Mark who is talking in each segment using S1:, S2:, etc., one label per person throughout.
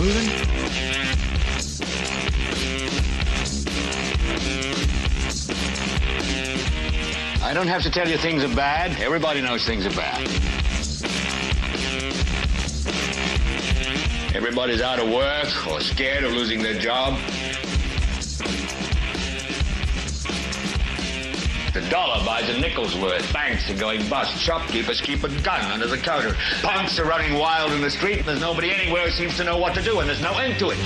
S1: moving.
S2: I don't have to tell you things are bad. Everybody knows things are bad. Everybody's out of work or scared of losing their job. The dollar buys a nickel's worth. Banks are going bust. Shopkeepers keep a gun under the counter. Punks are running wild in the street, and there's nobody anywhere who seems to know what to do, and there's no end to it.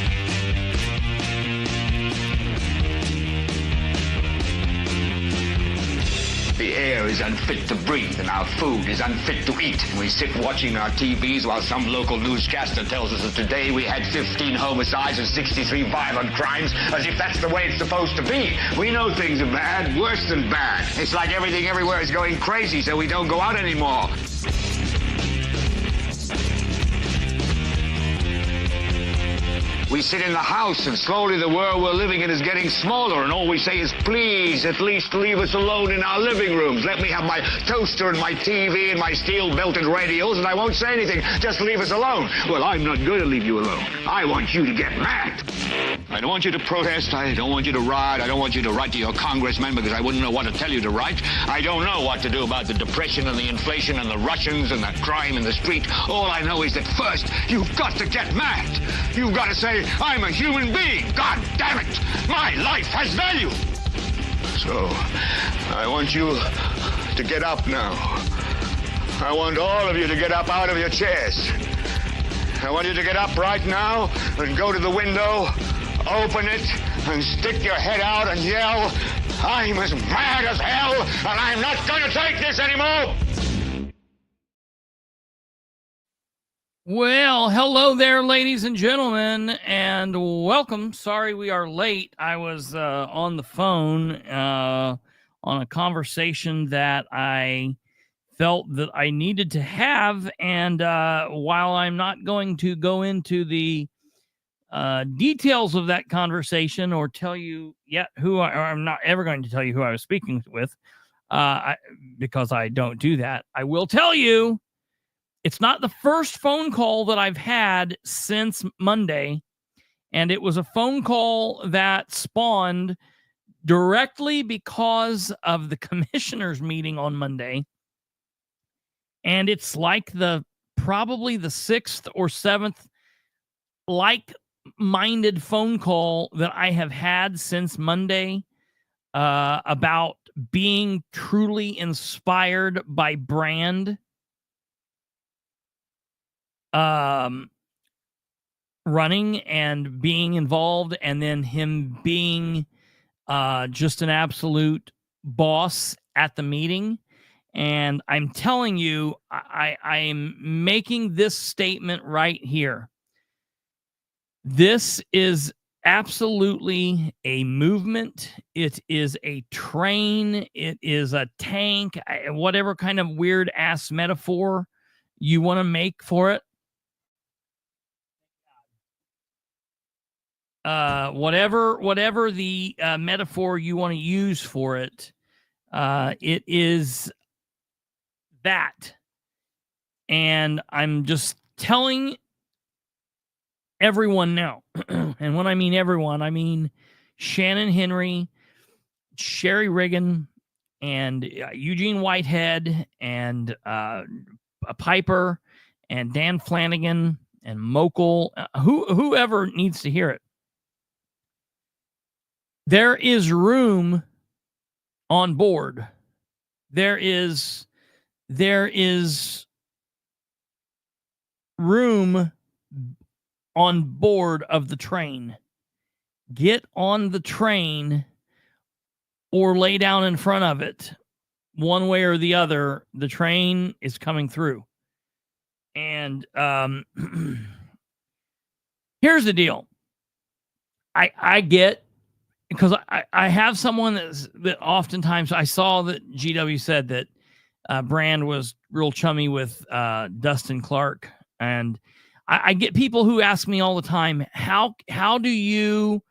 S2: The air is unfit to breathe, and our food is unfit to eat. And we sit watching our TVs while some local newscaster tells us that today we had 15 homicides and 63 violent crimes, as if that's the way it's supposed to be. We know things are bad, worse than bad. It's like everything everywhere is going crazy, so we don't go out anymore. We sit in the house, and slowly the world we're living in is getting smaller, and all we say is, please, at least leave us alone in our living rooms. Let me have my toaster and my TV and my steel-belted radios, and I won't say anything. Just leave us alone. Well, I'm not going to leave you alone. I want you to get mad. I don't want you to protest. I don't want you to riot. I don't want you to write to your congressman, because I wouldn't know what to tell you to write. I don't know what to do about the depression and the inflation and the Russians and the crime in the street. All I know is that first, you've got to get mad. You've got to say, I'm a human being. God damn it. My life has value. So, I want you to get up now. I want all of you to get up out of your chairs. I want you to get up right now and go to the window, open it, and stick your head out and yell, I'm as mad as hell, and I'm not going to take this anymore.
S1: Well, hello there, ladies and gentlemen, and welcome. Sorry we are late. I was on the phone on a conversation that I felt that I needed to have, and while I'm not going to go into the details of that conversation or tell you yet or I'm not ever going to tell you who I was speaking with, because I don't do that, I will tell you it's not the first phone call that I've had since Monday, and it was a phone call that spawned directly because of the commissioners meeting on Monday. And it's like probably the sixth or seventh like-minded phone call that I have had since Monday about being truly inspired by Brand. Running and being involved, and then him being just an absolute boss at the meeting. And I'm telling you, I'm making this statement right here. This is absolutely a movement. It is a train. It is a tank. Whatever kind of weird ass metaphor you want to make for it. Whatever the metaphor you want to use for it, it is that. And I'm just telling everyone now, and when I mean everyone, I mean Shannon Henry, Sherry Riggin, and Eugene Whitehead, and Piper, and Dan Flanagan, and Mokel, whoever needs to hear it. There is room on board. There is room on board of the train. Get on the train or lay down in front of it. One way or the other, the train is coming through. And here's the deal. I get, because I have someone that oftentimes, I saw that GW said that Brand was real chummy with Dustin Clark, and I get people who ask me all the time, how do you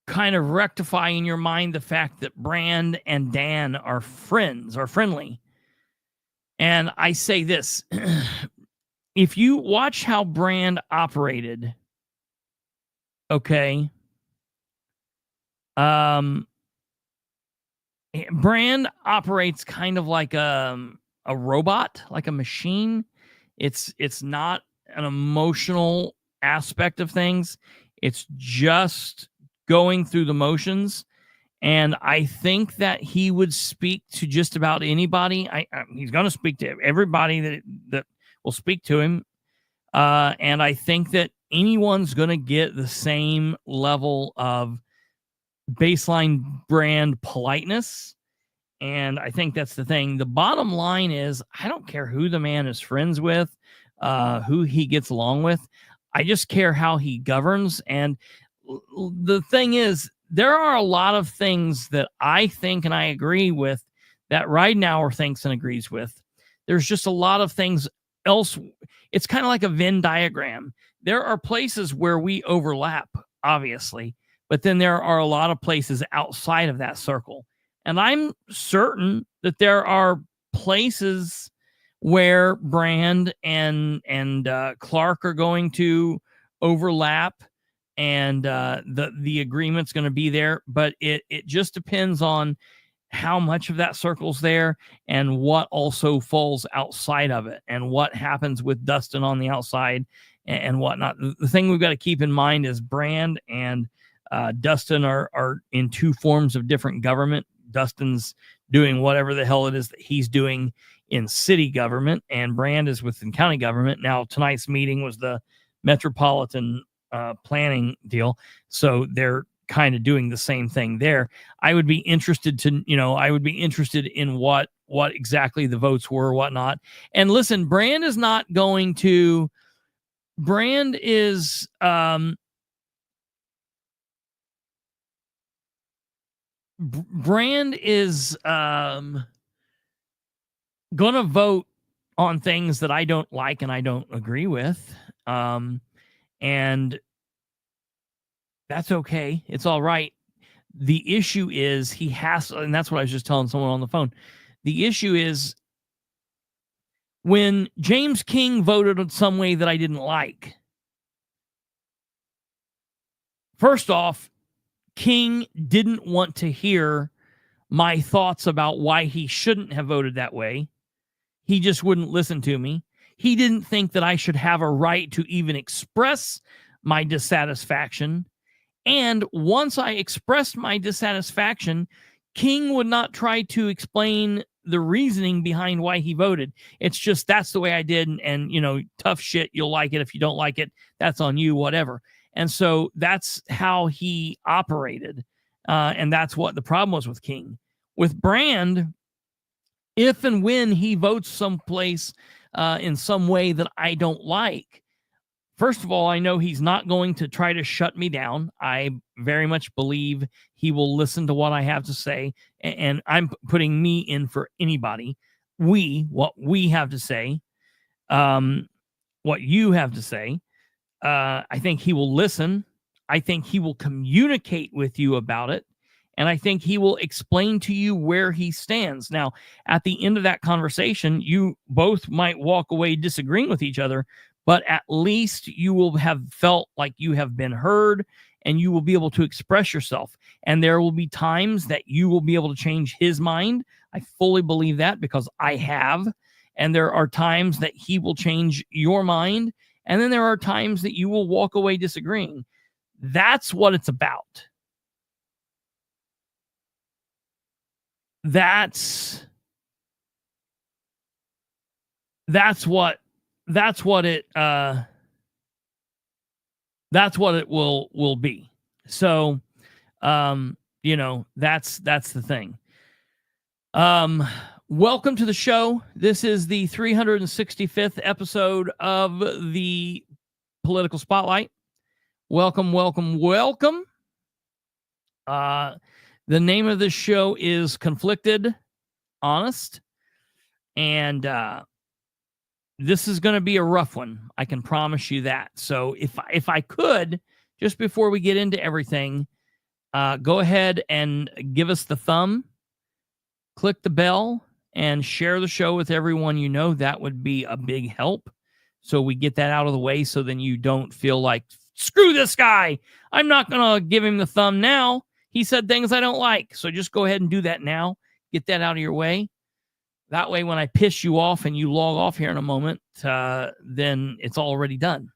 S1: kind of rectify in your mind the fact that Brand and Dan are friends, are friendly. And I say this, if you watch how Brand operated, okay, Brand operates kind of like a robot, like a machine. It's not an emotional aspect of things. It's just going through the motions. And I think that he would speak to just about anybody. He's going to speak to everybody that will speak to him. And I think that anyone's going to get the same level of baseline Brand politeness. And I think that's the thing. The bottom line is, I don't care who the man is friends with, who he gets along with. I just care how he governs. And the thing is, there are a lot of things that I think and I agree with that Ridenhour thinks and agrees with. There's just a lot of things else. It's kind of like a Venn diagram. There are places where we overlap, obviously, but then there are a lot of places outside of that circle. And I'm certain that there are places where Brand and Clark are going to overlap, and the agreement's going to be there. But it just depends on how much of that circle's there and what also falls outside of it and what happens with Dustin on the outside and whatnot. The thing we've got to keep in mind is Brand and Dustin are in two forms of different government. Dustin's doing whatever the hell it is that he's doing in city government, and Brand is within county government. Now, tonight's meeting was the metropolitan planning deal, so they're kind of doing the same thing there. I would be interested in what exactly the votes were, whatnot. And listen, Brand is going to vote on things that I don't like and I don't agree with. And that's okay. It's all right. The issue is he has, and that's what I was just telling someone on the phone. The issue is when James King voted in some way that I didn't like. First off, King didn't want to hear my thoughts about why he shouldn't have voted that way. He just wouldn't listen to me. He didn't think that I should have a right to even express my dissatisfaction. And once I expressed my dissatisfaction, King would not try to explain the reasoning behind why he voted. It's just, that's the way I did. And tough shit. You'll like it. If you don't like it, that's on you, whatever. And so that's how he operated. And that's what the problem was with King. With Brand, if and when he votes someplace in some way that I don't like, first of all, I know he's not going to try to shut me down. I very much believe he will listen to what I have to say. And I'm putting me in for anybody. What we have to say, what you have to say. I think he will listen. I think he will communicate with you about it. And I think he will explain to you where he stands. Now, at the end of that conversation, you both might walk away disagreeing with each other, but at least you will have felt like you have been heard and you will be able to express yourself. And there will be times that you will be able to change his mind. I fully believe that because I have. And there are times that he will change your mind. And then there are times that you will walk away disagreeing. That's what it's about. That's what it will be. So that's the thing. Welcome to the show. This is the 365th episode of the Political Spotlight. Welcome. The name of this show is Conflicted Honest, and this is going to be a rough one. I can promise you that. So if I could, just before we get into everything, go ahead and give us the thumb, click the bell, and share the show with everyone you know. That would be a big help. So we get that out of the way, so then you don't feel like, screw this guy, I'm not going to give him the thumb now. He said things I don't like. So just go ahead and do that now. Get that out of your way. That way, when I piss you off and you log off here in a moment, then it's already done.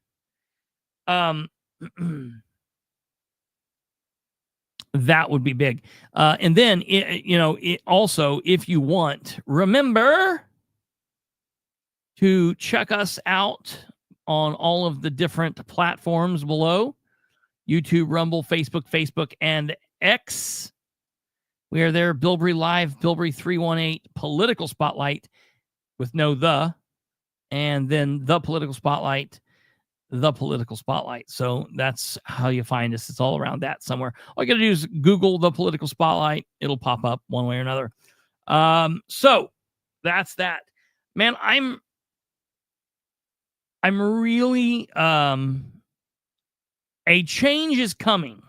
S1: That would be big. And then, also, if you want, remember to check us out on all of the different platforms below: YouTube, Rumble, Facebook, and X. We are there. Bilbrey Live, Bilbrey 318, Political Spotlight with no the, and then the Political Spotlight. So that's how you find us. It's all around that somewhere. All you got to do is Google the Political Spotlight. It'll pop up one way or another. So that's that. Man, I'm really, a change is coming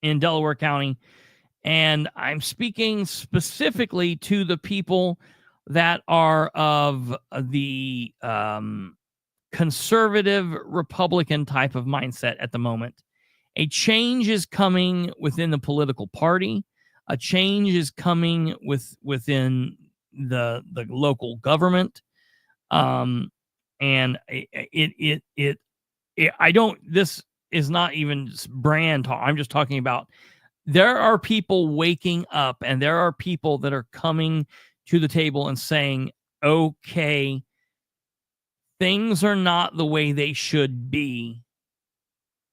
S1: in Delaware County, and I'm speaking specifically to the people that are of the conservative Republican type of mindset at the moment. A change is coming within the political party. A change is coming within the local government. And this is not even brand talk. I'm just talking about, there are people waking up, and there are people that are coming to the table and saying, okay, things are not the way they should be.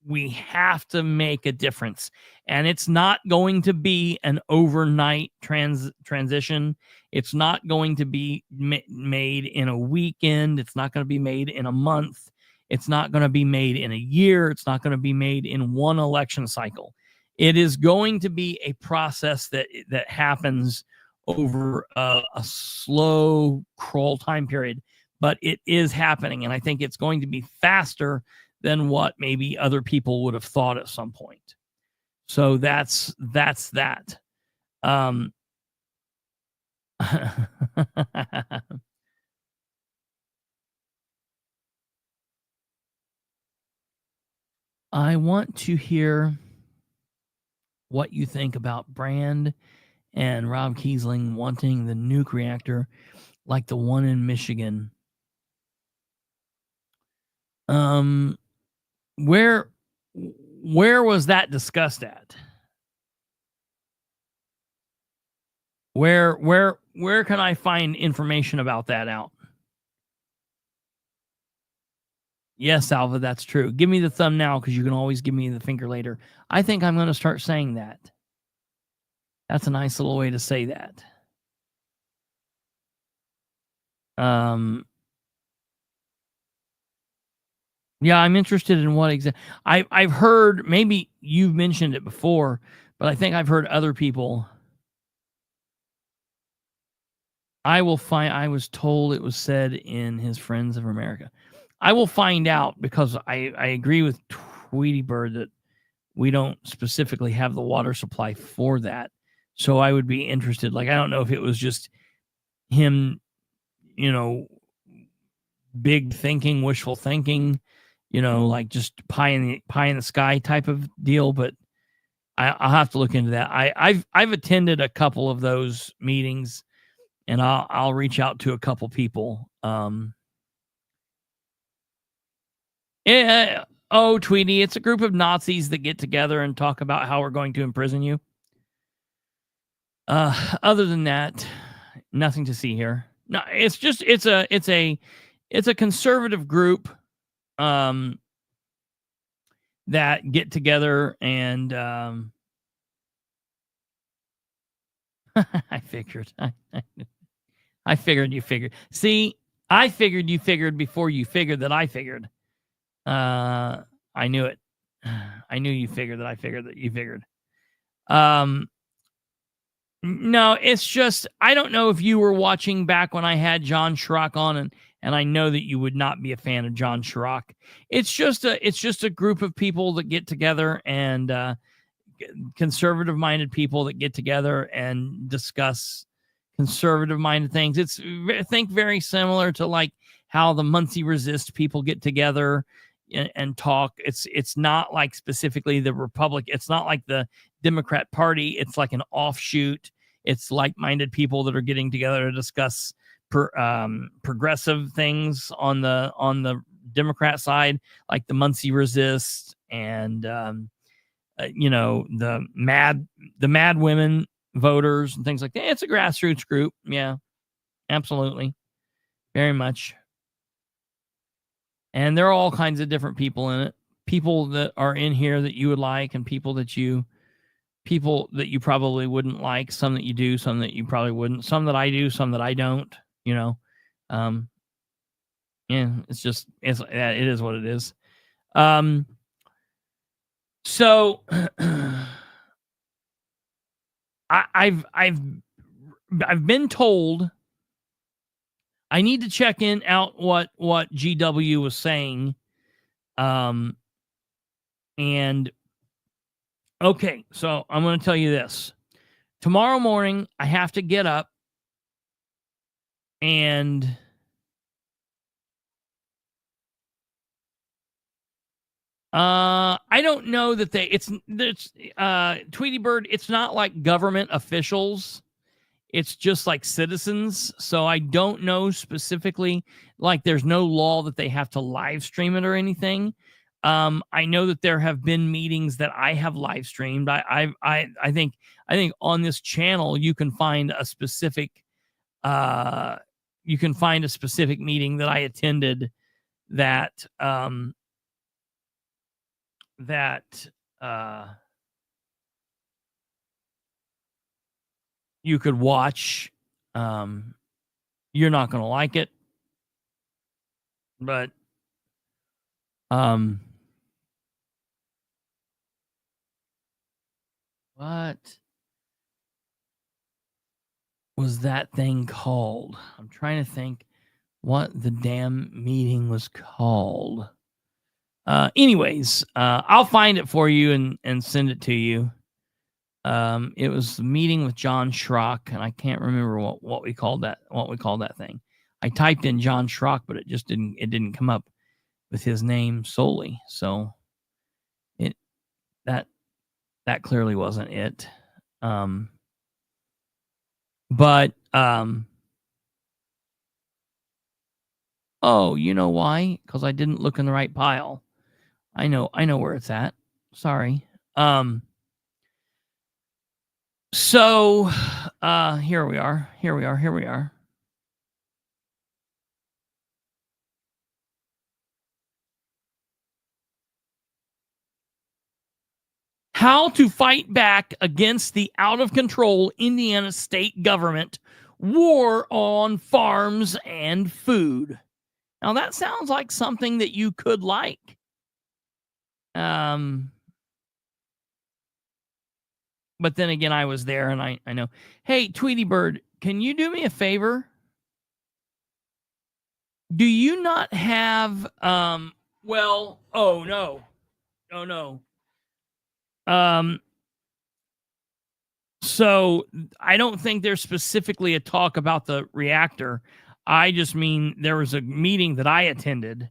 S1: We have to make a difference. And it's not going to be an overnight transition. It's not going to be made in a weekend. It's not going to be made in a month. It's not going to be made in a year. It's not going to be made in one election cycle. It is going to be a process that happens over a slow crawl time period, but it is happening. And I think it's going to be faster than what maybe other people would have thought at some point. So that's that. I want to hear what you think about Brand and Rob Kiesling wanting the nuke reactor like the one in Michigan. Where was that discussed at? Where can I find information about that out? Yes, Alva, that's true. Give me the thumb now, because you can always give me the finger later. I think I'm going to start saying that. That's a nice little way to say that. Yeah, I'm interested in what exactly. I've heard, maybe you've mentioned it before, but I think I've heard other people. I was told it was said in his Friends of America. I will find out, because I agree with Tweety Bird that we don't specifically have the water supply for that. So I would be interested. Like, I don't know if it was just him, big thinking, wishful thinking, like just pie in the sky type of deal. But I'll have to look into that. I've attended a couple of those meetings, and I'll reach out to a couple people. Yeah. Oh, Tweety, it's a group of Nazis that get together and talk about how we're going to imprison you. Other than that, nothing to see here. No, it's just it's a conservative group that get together and I figured. I figured you figured. See, I figured you figured before you figured that I figured. I knew it. I knew you figured that I figured that you figured. No, it's just, I don't know if you were watching back when I had John Schrock on, and I know that you would not be a fan of John Schrock. It's just a group of people that get together and conservative-minded people that get together and discuss conservative-minded things. It's, I think, very similar to like how the Muncie Resist people get together and talk. It's not like specifically the Republic. It's not like the Democrat Party. It's like an offshoot. It's like-minded people that are getting together to discuss progressive things on the Democrat side, like the Muncie Resist and the mad women voters and things like that. It's a grassroots group. Yeah, absolutely, very much. And there are all kinds of different people in it. People that are in here that you would like, and people that you probably wouldn't like. Some that you do, some that you probably wouldn't. Some that I do, some that I don't. Yeah, it is what it is. So I've been told I need to check out what GW was saying. And okay, so I'm going to tell you this. Tomorrow morning, I have to get up and I don't know that it's Tweety Bird. It's not like government officials. It's just like citizens. So I don't know specifically, like there's no law that they have to live stream it or anything. I know that there have been meetings that I have live streamed. I think on this channel you can find a specific meeting that I attended that you could watch. You're not going to like it, but what was that thing called? I'm trying to think what the damn meeting was called. Anyways, I'll find it for you and send it to you. It was a meeting with John Schrock, and I can't remember what we called that thing. I typed in John Schrock, but it didn't come up with his name solely. So that clearly wasn't it. Oh, you know why? Because I didn't look in the right pile. I know where it's at. Sorry. So here we are. How to fight back against the out-of-control Indiana state government war on farms and food. Now, that sounds like something that you could like. But then again, I was there, and I know. Hey, Tweety Bird, can you do me a favor? Do you not have, oh, no. So I don't think there's specifically a talk about the reactor. I just mean there was a meeting that I attended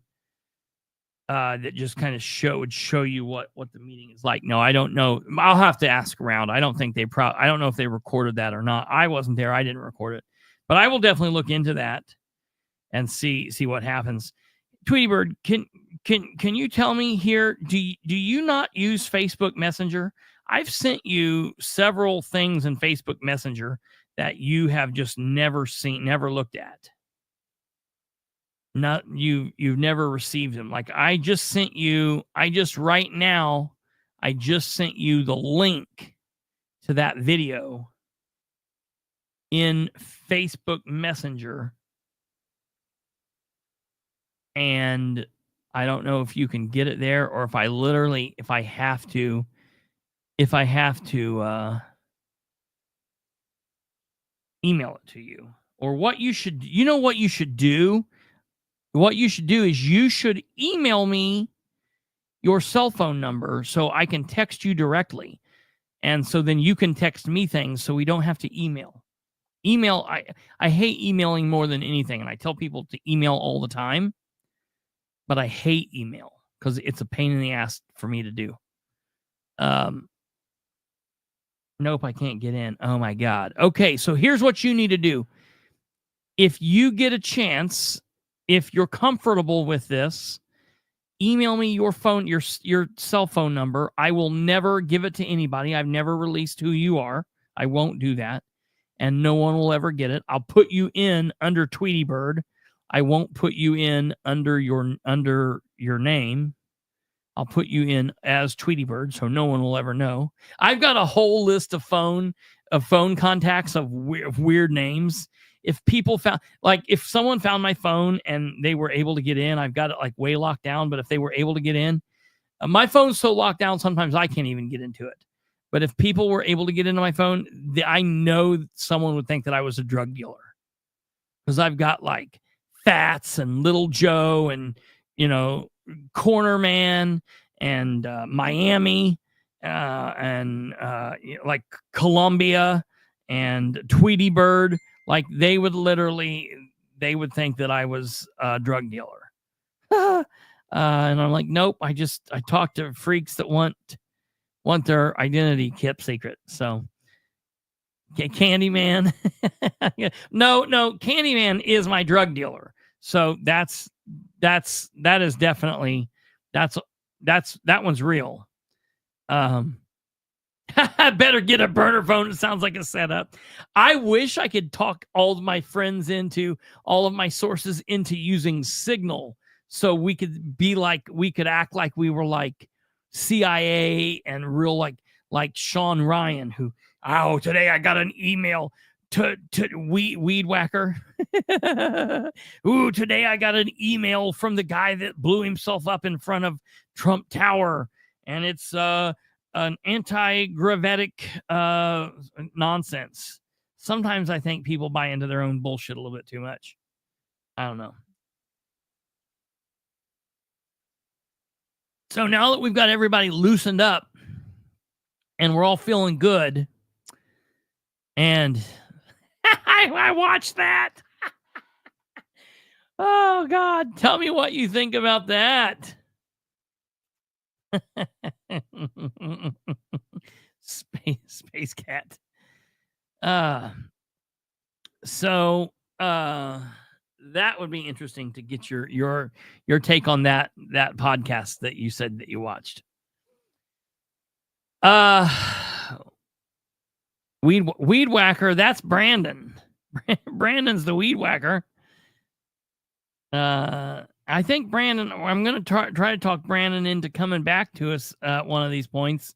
S1: that just kind of would show you what the meeting is like. No, I don't know. I'll have to ask around. I don't think I don't know if they recorded that or not. I wasn't there. I didn't record it, but I will definitely look into that and see what happens. Tweety Bird, can you tell me here, do you not use Facebook Messenger? I've sent you several things in Facebook Messenger that you have just never seen, never looked at. You've never received them. Like I just sent you the link to that video in Facebook Messenger. And I don't know if you can get it there or if I have to email it to you, or what you should do. What you should do is you should email me your cell phone number so I can text you directly. And so then you can text me things so we don't have to email. I hate emailing more than anything. And I tell people to email all the time, but I hate email because it's a pain in the ass for me to do. Nope, I can't get in. Oh my God. Okay, so here's what you need to do. If you get a chance, if you're comfortable with this, email me your phone, your cell phone number. I will never give it to anybody. I've never released who you are. I won't do that. And no one will ever get it. I'll put you in under Tweety Bird. I won't put you in under your name. I'll put you in as Tweety Bird, so no one will ever know. I've got a whole list of phone contacts of weird names. If people found, like, if someone found my phone and they were able to get in, I've got it like way locked down. But if they were able to get in, my phone's so locked down sometimes I can't even get into it. But if people were able to get into my phone, I know someone would think that I was a drug dealer because I've got like Fats and Little Joe and Corner Man and Miami and like Columbia and Tweety Bird. Like they would think that I was a drug dealer. And I'm like, nope, I talk to freaks that want their identity kept secret. So Candyman. No, Candyman is my drug dealer. So that is definitely that one's real. I better get a burner phone. It sounds like a setup. I wish I could talk all of my friends into all of my sources into using Signal, so we could act like we were like CIA and real like Sean Ryan, who today I got an email to Weed Whacker. Ooh, today I got an email from the guy that blew himself up in front of Trump Tower, and it's an anti-gravitic nonsense. Sometimes I think people buy into their own bullshit a little bit too much. I don't know. So now that we've got everybody loosened up and we're all feeling good, and I watched that. Oh, God. Tell me what you think about that. Space Cat. So that would be interesting to get your take on that podcast that you said that you watched. Weed Whacker, that's Brandon. Brandon's the Weed Whacker. I think Brandon, I'm going to try to talk Brandon into coming back to us at one of these points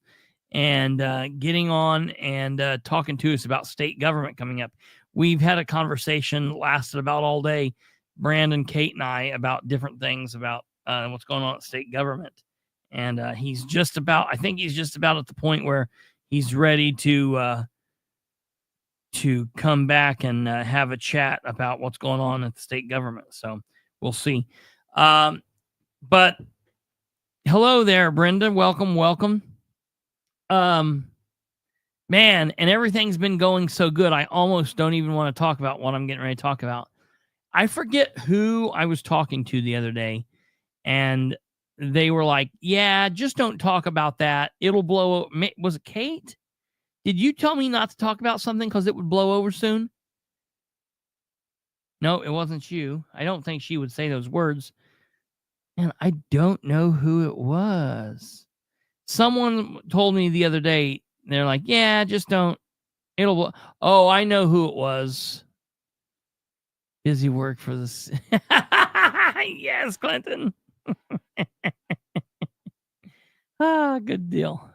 S1: and getting on and talking to us about state government coming up. We've had a conversation lasted about all day, Brandon, Kate, and I, about different things about what's going on at state government. And he's just about at the point where he's ready to come back and have a chat about what's going on at the state government. So we'll see. But hello there, Brenda. Welcome. Man, and everything's been going so good. I almost don't even want to talk about what I'm getting ready to talk about. I forget who I was talking to the other day, and they were like, yeah, just don't talk about that. It'll blow. Was it Kate? Did you tell me not to talk about something because it would blow over soon? No, it wasn't you. I don't think she would say those words. And I don't know who it was. Someone told me the other day, they're like, yeah, just don't. It'll. Oh, I know who it was. Busy work for this. Yes, Clinton. Good deal.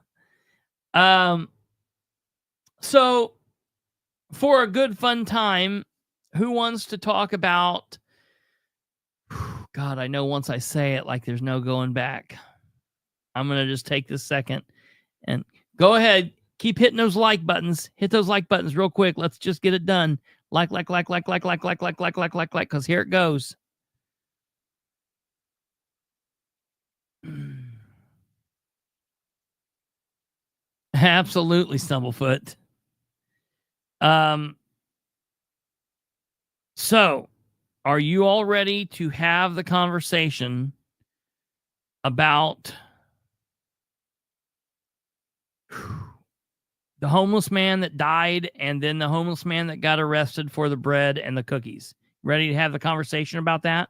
S1: So for a good fun time, who wants to talk about, God, I know once I say it, like there's no going back. I'm going to just take this second and go ahead. Keep hitting those like buttons. Hit those like buttons real quick. Let's just get it done. Like, because here it goes. Absolutely, Stumblefoot. So, are you all ready to have the conversation about the homeless man that died and then the homeless man that got arrested for the bread and the cookies? Ready to have the conversation about that?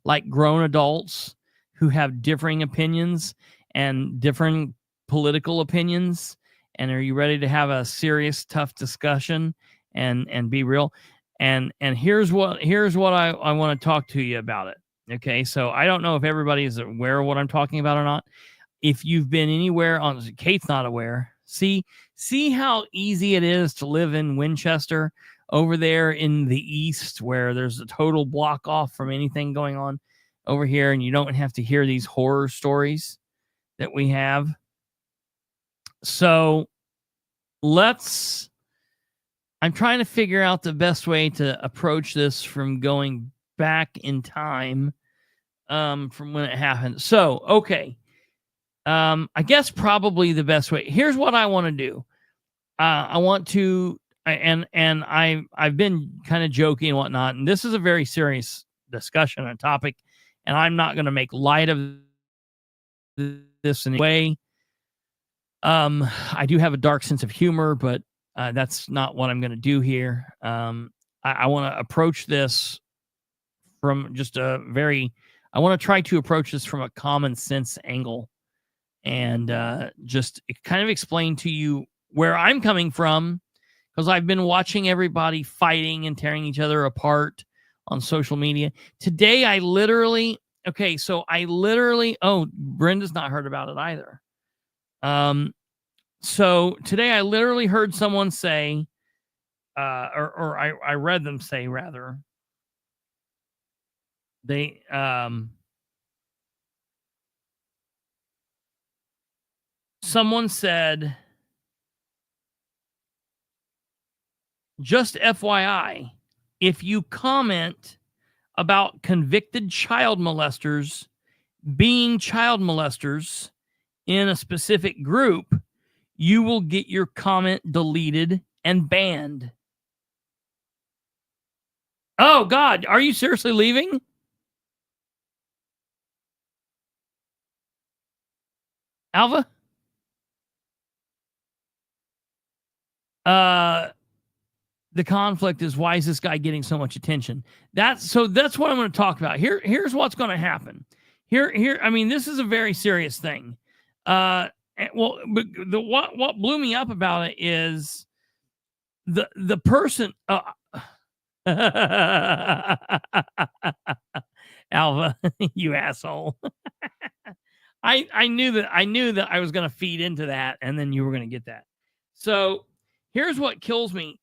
S1: Like grown adults who have differing opinions and different political opinions. And are you ready to have a serious, tough discussion and be real? And here's what I want to talk to you about it. Okay, so I don't know if everybody is aware of what I'm talking about or not. If you've been anywhere on, Kate's not aware. See how easy it is to live in Winchester over there in the east, where there's a total block off from anything going on over here, and you don't have to hear these horror stories that we have. So I'm trying to figure out the best way to approach this from going back in time from when it happened. So, okay. I guess probably the best way. Here's what I want to do. I want to, and I've been kind of joking and whatnot, and this is a very serious discussion and topic, and I'm not going to make light of this in any way. I do have a dark sense of humor, but that's not what I'm going to do here. I want to approach this from just I want to try to approach this from a common sense angle and just kind of explain to you where I'm coming from, because I've been watching everybody fighting and tearing each other apart on social media. Today, Brenda's not heard about it either. So today I literally heard someone say, or I read them say rather, they, someone said, just FYI, if you comment about convicted child molesters being child molesters in a specific group, you will get your comment deleted and banned. Oh, God, are you seriously leaving? Alva? The conflict is, why is this guy getting so much attention? That's what I'm going to talk about. Here's what's going to happen. I mean, this is a very serious thing. But what blew me up about it is the person. Alva, you asshole. I knew that I was going to feed into that, and then you were going to get that. So here's what kills me.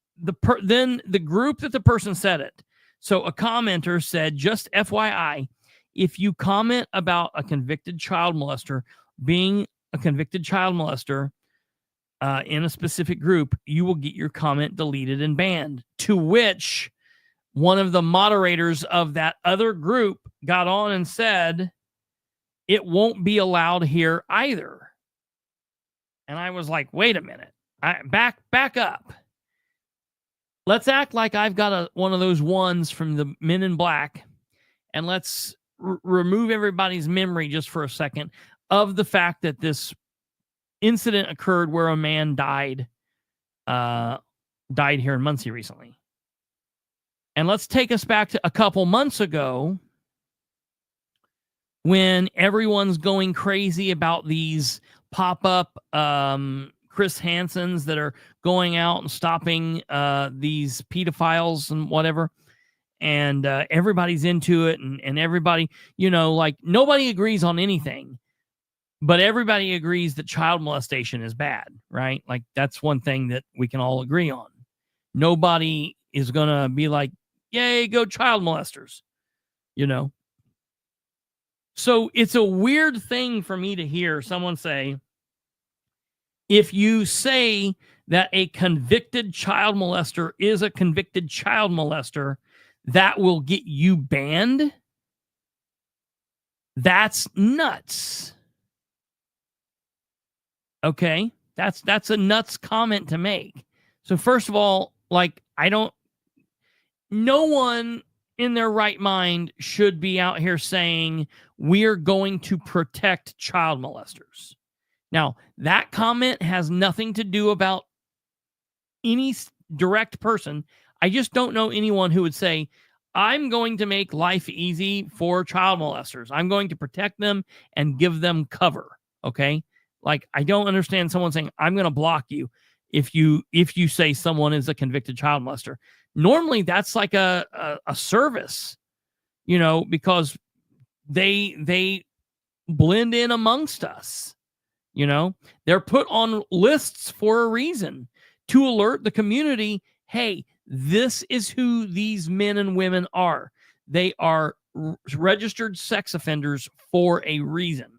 S1: Then the group that the person said it. So a commenter said, just FYI, if you comment about a convicted child molester being a convicted child molester in a specific group, you will get your comment deleted and banned. To which one of the moderators of that other group got on and said, it won't be allowed here either. And I was like, wait a minute. Back up. Let's act like I've got one of those ones from the Men in Black, and let's remove everybody's memory just for a second of the fact that this incident occurred where a man died here in Muncie recently. And let's take us back to a couple months ago when everyone's going crazy about these pop-up Chris Hansons that are going out and stopping these pedophiles and whatever. And everybody's into it. And everybody, like nobody agrees on anything, but everybody agrees that child molestation is bad, right? Like that's one thing that we can all agree on. Nobody is going to be like, yay, go child molesters, So it's a weird thing for me to hear someone say, if you say that a convicted child molester is a convicted child molester, that will get you banned. That's nuts. Okay. That's a nuts comment to make. So first of all, like, no one in their right mind should be out here saying we're going to protect child molesters. Now, that comment has nothing to do about any direct person. I just don't know anyone who would say, I'm going to make life easy for child molesters. I'm going to protect them and give them cover. Okay. Like, I don't understand someone saying, I'm going to block you if you say someone is a convicted child molester. Normally that's like a service, because they blend in amongst us. They're put on lists for a reason, to alert the community, hey, this is who these men and women are. They are registered sex offenders for a reason.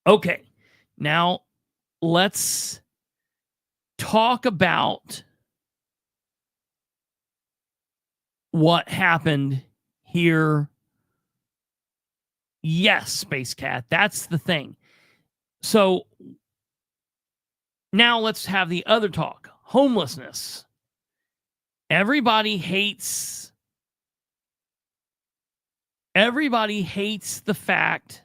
S1: Okay, now let's talk about what happened here. Yes, Space Cat, that's the thing. So now let's have the other talk. Homelessness. Everybody hates the fact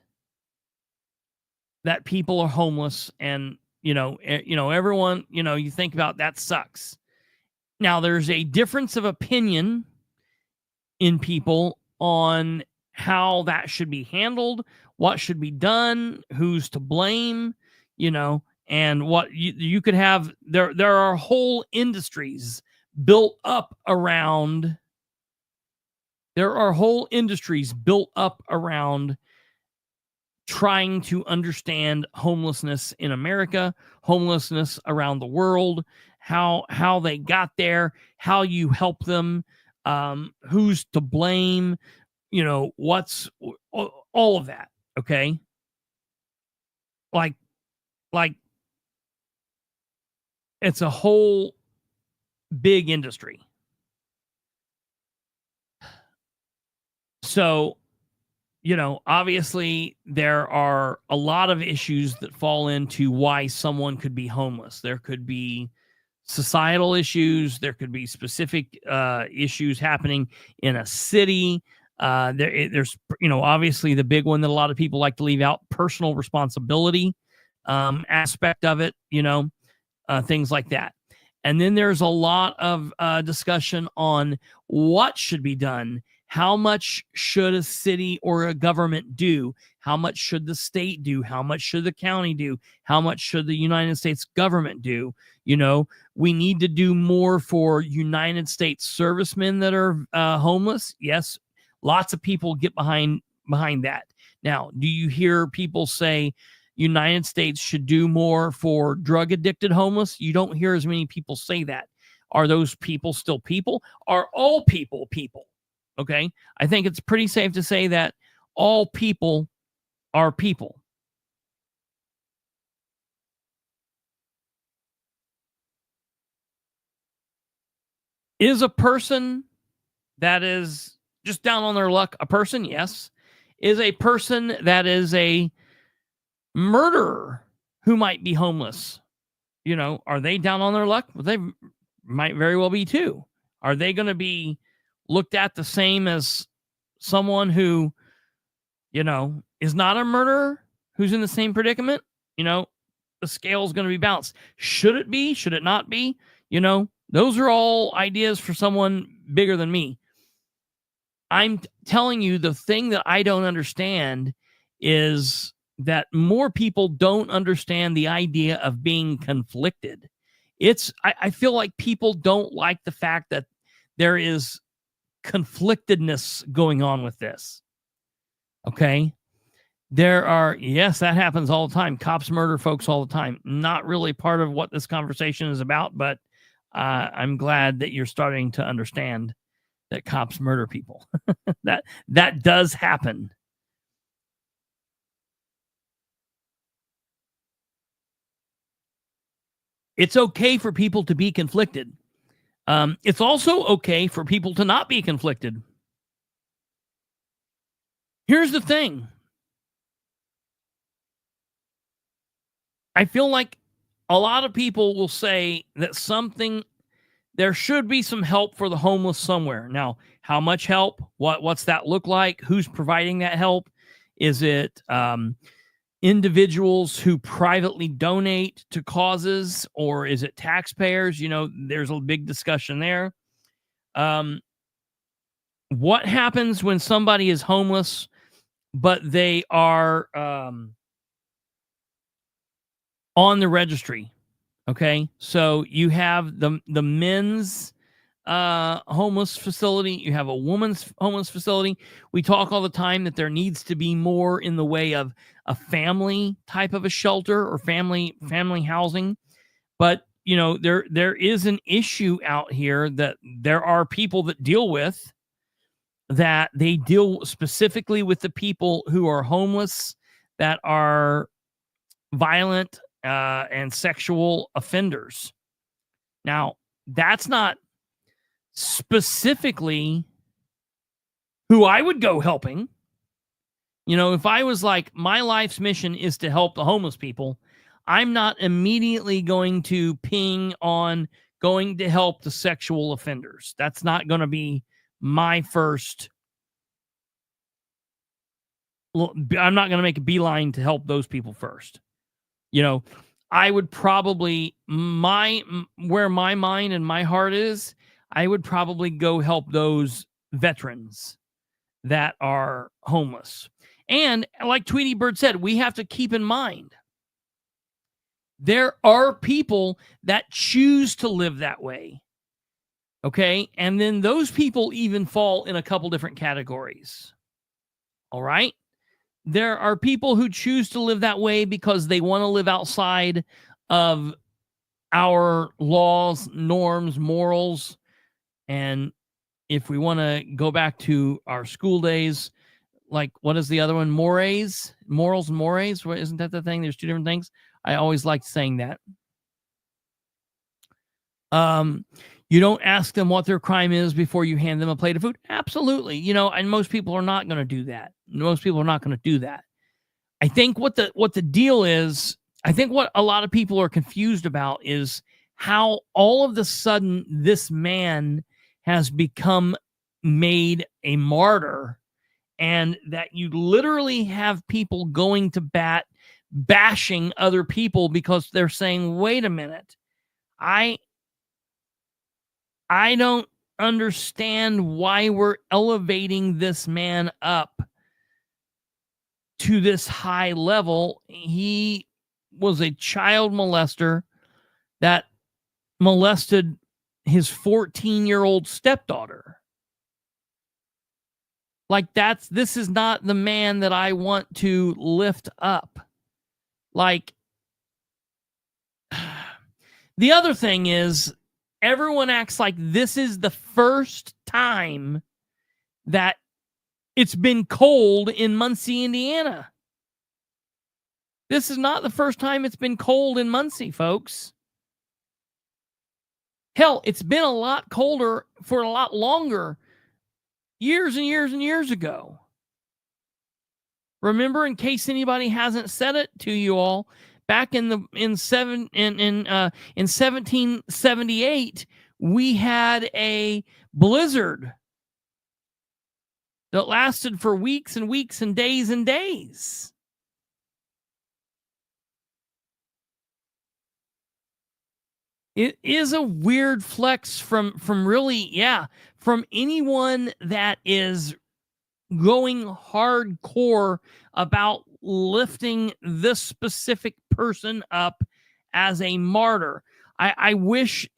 S1: that people are homeless, and everyone, you think about that sucks. Now there's a difference of opinion in people on how that should be handled, what should be done, who's to blame, and what you could have. There are whole industries built up around. There are whole industries built up around trying to understand homelessness in America, homelessness around the world, how they got there, how you help them, who's to blame, what's all of that. Okay. Like it's a whole big industry. So, obviously there are a lot of issues that fall into why someone could be homeless. There could be societal issues. There could be specific issues happening in a city. There's, obviously the big one that a lot of people like to leave out, personal responsibility aspect of it, things like that. And then there's a lot of discussion on what should be done. How much should a city or a government do? How much should the state do? How much should the county do? How much should the United States government do? We need to do more for United States servicemen that are homeless. Yes, lots of people get behind that. Now, do you hear people say United States should do more for drug addicted homeless? You don't hear as many people say that. Are those people still people? Are all people people? Okay, I think it's pretty safe to say that all people are people. Is a person that is just down on their luck a person? Yes. Is a person that is a murderer who might be homeless, are they down on their luck? Well, they might very well be too. Are they going to be looked at the same as someone who, is not a murderer, who's in the same predicament? The scale is going to be balanced. Should it be? Should it not be? Those are all ideas for someone bigger than me. I'm telling you, the thing that I don't understand is that more people don't understand the idea of being conflicted. I feel like people don't like the fact that there is conflictedness going on with this. Okay. Yes, that happens all the time. Cops murder folks all the time. Not really part of what this conversation is about, but I'm glad that you're starting to understand that cops murder people. that does happen. It's okay for people to be conflicted. It's also okay for people to not be conflicted. Here's the thing. I feel like a lot of people will say that there should be some help for the homeless somewhere. Now, how much help? What's that look like? Who's providing that help? Is it individuals who privately donate to causes, or is it taxpayers? There's a big discussion there. What happens when somebody is homeless, but they are on the registry? Okay, so you have the men's homeless facility, you have a woman's homeless facility. We talk all the time that there needs to be more in the way of a family type of a shelter or family housing. But there is an issue out here that there are people that deal with, that they deal specifically with the people who are homeless, that are violent and sexual offenders. Now, that's not specifically who I would go helping. If I was like, my life's mission is to help the homeless people, I'm not immediately going to ping on going to help the sexual offenders. That's not going to be my first. I'm not going to make a beeline to help those people first. I would probably, where my mind and my heart is, I would probably go help those veterans that are homeless. And like Tweety Bird said, we have to keep in mind, there are people that choose to live that way. Okay. And then those people even fall in a couple different categories. All right. There are people who choose to live that way because they want to live outside of our laws, norms, morals. And if we want to go back to our school days, like, what is the other one? Morals and mores. Isn't that the thing? There's two different things. I always liked saying that. You don't ask them what their crime is before you hand them a plate of food. Absolutely. And most people are not going to do that. I think what the deal is, I think what a lot of people are confused about is how all of a sudden this man has become made a martyr, and that you literally have people going to bat, bashing other people because they're saying, wait a minute, I don't understand why we're elevating this man up to this high level. He was a child molester that molested his 14-year-old stepdaughter. Like, this is not the man that I want to lift up. Like, the other thing is, everyone acts like this is the first time that it's been cold in Muncie, Indiana. This is not the first time it's been cold in Muncie, folks. Hell, it's been a lot colder for a lot longer, years and years and years ago. Remember, in case anybody hasn't said it to you all, back in 1778, we had a blizzard that lasted for weeks and weeks and days and days. It is a weird flex from anyone that is going hardcore about lifting this specific person up as a martyr. I wish,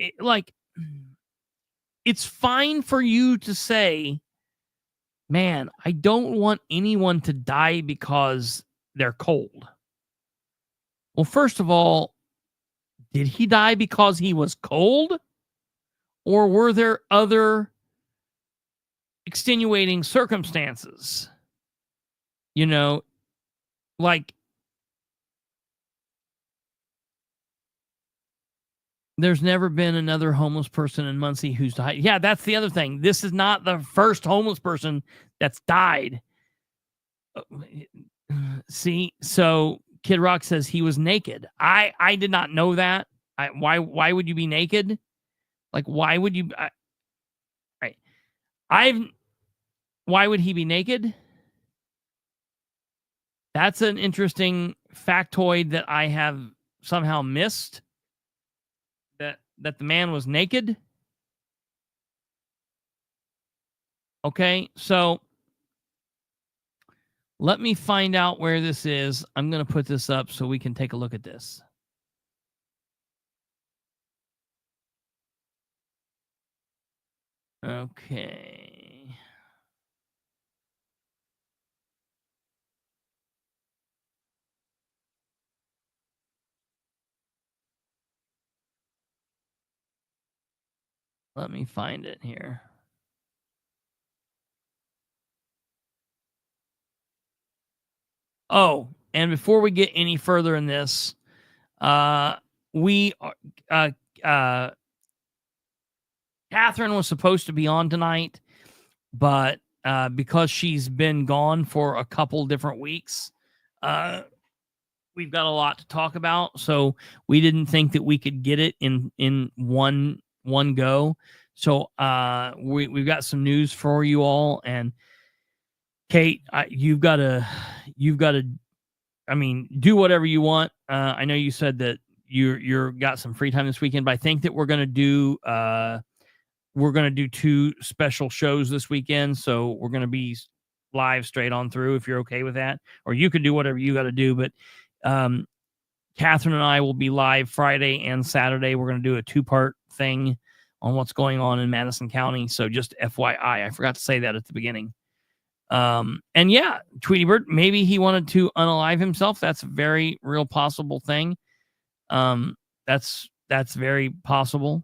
S1: it's fine for you to say, man, I don't want anyone to die because they're cold. Well, first of all, did he die because he was cold? Or were there other extenuating circumstances? There's never been another homeless person in Muncie who's died. Yeah, that's the other thing. This is not the first homeless person that's died. See, so Kid Rock says he was naked. I did not know that. Why would you be naked? Like, why would you? Why would he be naked? That's an interesting factoid that I have somehow missed. That the man was naked. Okay, so let me find out where this is. I'm going to put this up so we can take a look at this. Okay. Let me find it here. Oh, and before we get any further in this, Catherine was supposed to be on tonight, but because she's been gone for a couple different weeks, we've got a lot to talk about. So we didn't think that we could get it in one go. So we've got some news for you all. And Kate, you've got to, I mean, do whatever you want. I know you said that you're got some free time this weekend, but I think that we're going to do 2 special shows this weekend. So we're going to be live straight on through if you're okay with that, or you can do whatever you got to do. But Catherine and I will be live Friday and Saturday. We're going to do a 2-part thing on what's going on in Madison County. So just FYI, I forgot to say that at the beginning. And yeah, Tweety Bird, maybe he wanted to unalive himself. That's a very real possible thing. That's very possible.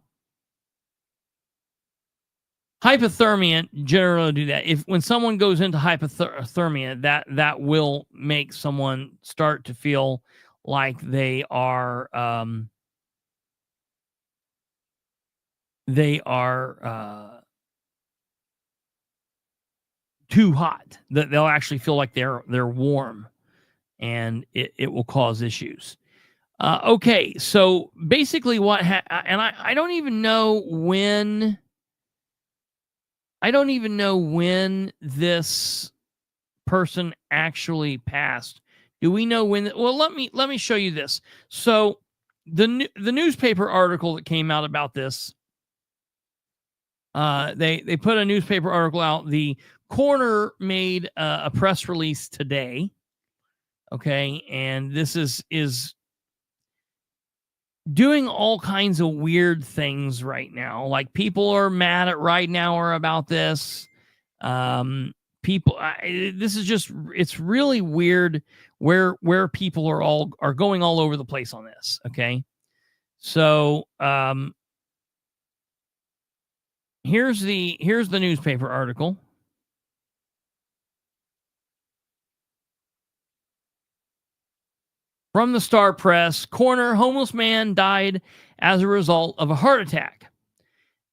S1: Hypothermia generally do that. When someone goes into hypothermia, that will make someone start to feel like they are too hot. That they'll actually feel like they're warm, and it will cause issues. Okay, so basically what and I don't even know when. I don't even know when this person actually passed. Do we know when? Well, let me show you this. So the newspaper article that came out about this, they put a newspaper article out. The coroner made a press release today. Okay, and this is doing all kinds of weird things right now. Like, people are mad at Right Now about this. This is just, it's really weird where people are going all over the place on this. Okay. So, here's the newspaper article. From the Star Press, coroner, homeless man died as a result of a heart attack.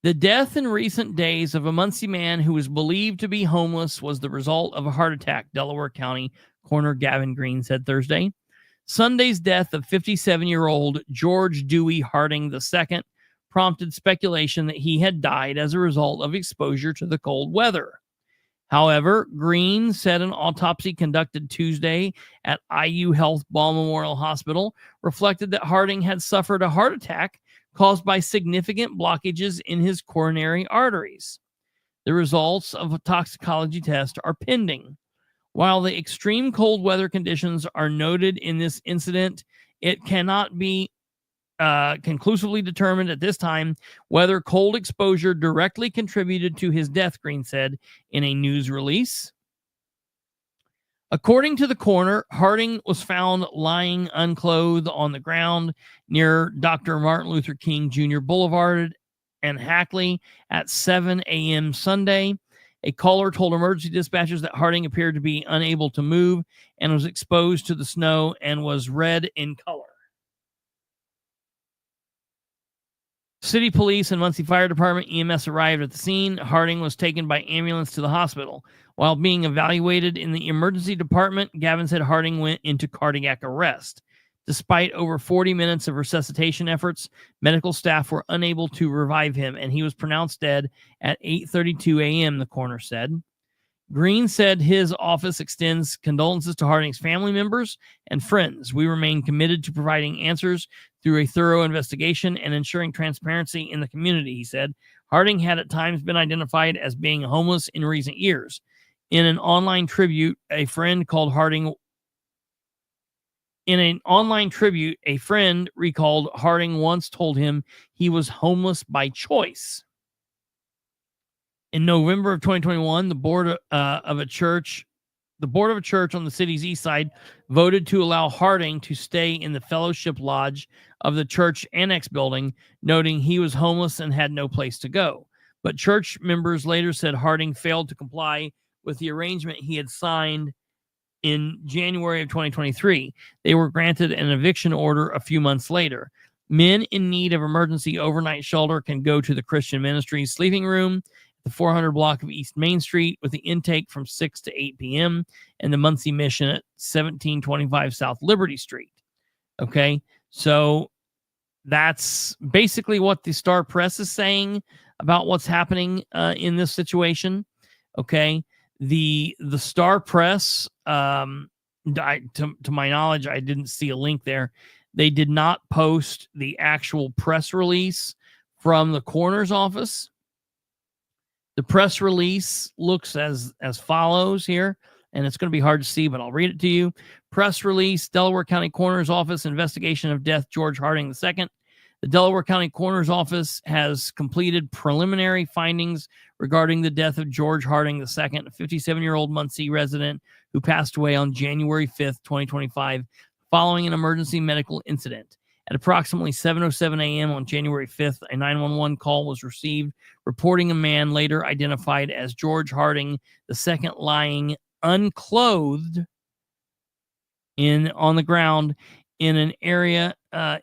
S1: The death in recent days of a Muncie man who was believed to be homeless was the result of a heart attack, Delaware County Coroner Gavin Green said Thursday. Sunday's death of 57-year-old George Dewey Harding II prompted speculation that he had died as a result of exposure to the cold weather. However, Green said an autopsy conducted Tuesday at IU Health Ball Memorial Hospital reflected that Harding had suffered a heart attack caused by significant blockages in his coronary arteries. The results of a toxicology test are pending. While the extreme cold weather conditions are noted in this incident, it cannot be conclusively determined at this time whether cold exposure directly contributed to his death, Green said in a news release. According to the coroner, Harding was found lying unclothed on the ground near Dr. Martin Luther King Jr. Boulevard and Hackley at 7 a.m. Sunday. A caller told emergency dispatchers that Harding appeared to be unable to move and was exposed to the snow and was red in color. City police and Muncie Fire Department EMS arrived at the scene. Harding was taken by ambulance to the hospital. While being evaluated in the emergency department, Gavin said Harding went into cardiac arrest. Despite over 40 minutes of resuscitation efforts, medical staff were unable to revive him, and he was pronounced dead at 8:32 a.m., the coroner said. Green said his office extends condolences to Harding's family members and friends. We remain committed to providing answers through a thorough investigation and ensuring transparency in the community, he said. Harding had at times been identified as being homeless in recent years. In an online tribute, a friend recalled Harding once told him he was homeless by choice. In November of 2021, the board of a church on the city's east side voted to allow Harding to stay in the fellowship lodge of the church annex building, noting he was homeless and had no place to go. But church members later said Harding failed to comply with the arrangement he had signed in January of 2023. They were granted an eviction order a few months later. Men in need of emergency overnight shelter can go to the Christian Ministries sleeping room, the 400 block of East Main Street, with the intake from 6 to 8 p.m. and the Muncie Mission at 1725 South Liberty Street. Okay, so that's basically what the Star Press is saying about what's happening in this situation. Okay, the Star Press, to my knowledge, I didn't see a link there. They did not post the actual press release from the coroner's office. The press release looks as follows here, and it's going to be hard to see, but I'll read it to you. Press release, Delaware County Coroner's Office, investigation of death, George Harding II. The Delaware County Coroner's Office has completed preliminary findings regarding the death of George Harding II, a 57-year-old Muncie resident who passed away on January 5th, 2025, following an emergency medical incident. At approximately 7:07 a.m. on January 5th, a 911 call was received reporting a man later identified as George Harding II lying unclothed on the ground in an area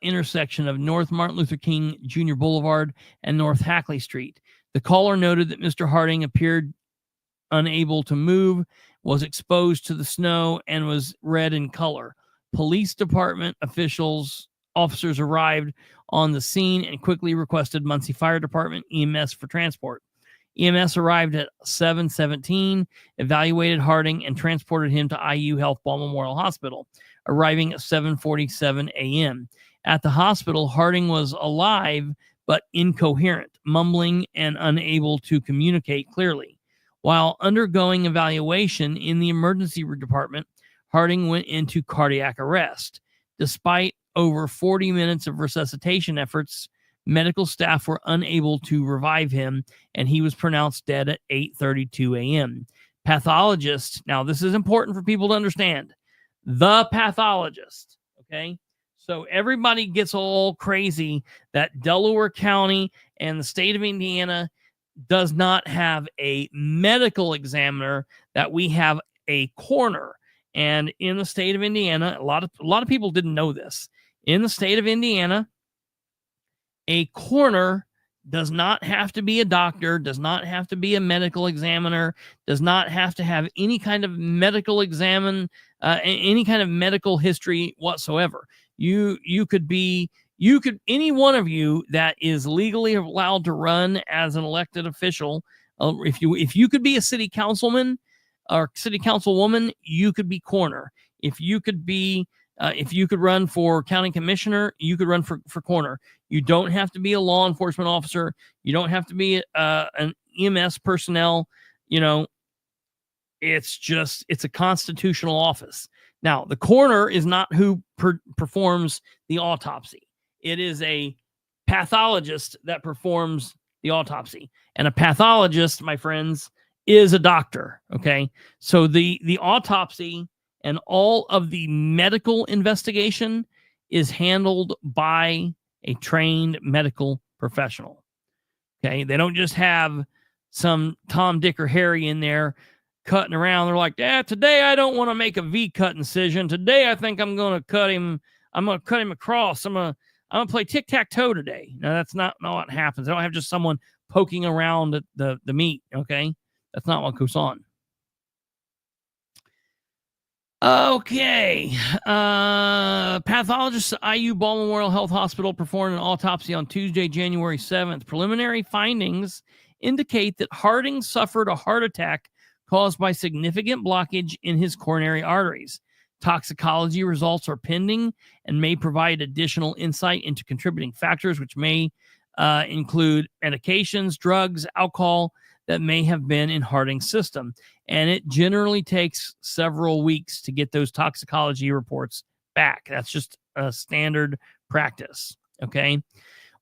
S1: intersection of North Martin Luther King Jr. Boulevard and North Hackley Street. The caller noted that Mr. Harding appeared unable to move, was exposed to the snow, and was red in color. Police department officers arrived on the scene and quickly requested Muncie Fire Department EMS for transport. EMS arrived at 7:17, evaluated Harding, and transported him to IU Health Ball Memorial Hospital, arriving at 7:47 a.m. At the hospital, Harding was alive but incoherent, mumbling and unable to communicate clearly. While undergoing evaluation in the emergency department, Harding went into cardiac arrest. Despite over 40 minutes of resuscitation efforts, medical staff were unable to revive him, and he was pronounced dead at 8:32 a.m. Pathologist, now this is important for people to understand, the pathologist, okay? So everybody gets all crazy that Delaware County and the state of Indiana does not have a medical examiner, that we have a coroner. And in the state of Indiana, a lot of people didn't know this. In the state of Indiana, a coroner does not have to be a doctor, does not have to be a medical examiner, does not have to have any kind of medical any kind of medical history whatsoever. Any one of you that is legally allowed to run as an elected official, if you could be a city councilman or city councilwoman, you could be coroner. If you could run for county commissioner, you could run for coroner. You don't have to be a law enforcement officer. You don't have to be an EMS personnel. It's a constitutional office. Now, the coroner is not who performs the autopsy. It is a pathologist that performs the autopsy. And a pathologist, my friends, is a doctor. Okay. So the autopsy and all of the medical investigation is handled by a trained medical professional. Okay. They don't just have some Tom, Dick, or Harry in there cutting around. They're like, today I don't want to make a V-cut incision. Today I think I'm going to cut him. I'm going to cut him across. I'm going I'm going to play tic-tac-toe today. No, that's not what happens. I don't have just someone poking around the meat, okay? That's not what goes on. Okay. Pathologists at IU Ball Memorial Health Hospital performed an autopsy on Tuesday, January 7th. Preliminary findings indicate that Harding suffered a heart attack caused by significant blockage in his coronary arteries. Toxicology results are pending and may provide additional insight into contributing factors, which may include medications, drugs, alcohol that may have been in Harding's system. And it generally takes several weeks to get those toxicology reports back. That's just a standard practice, okay?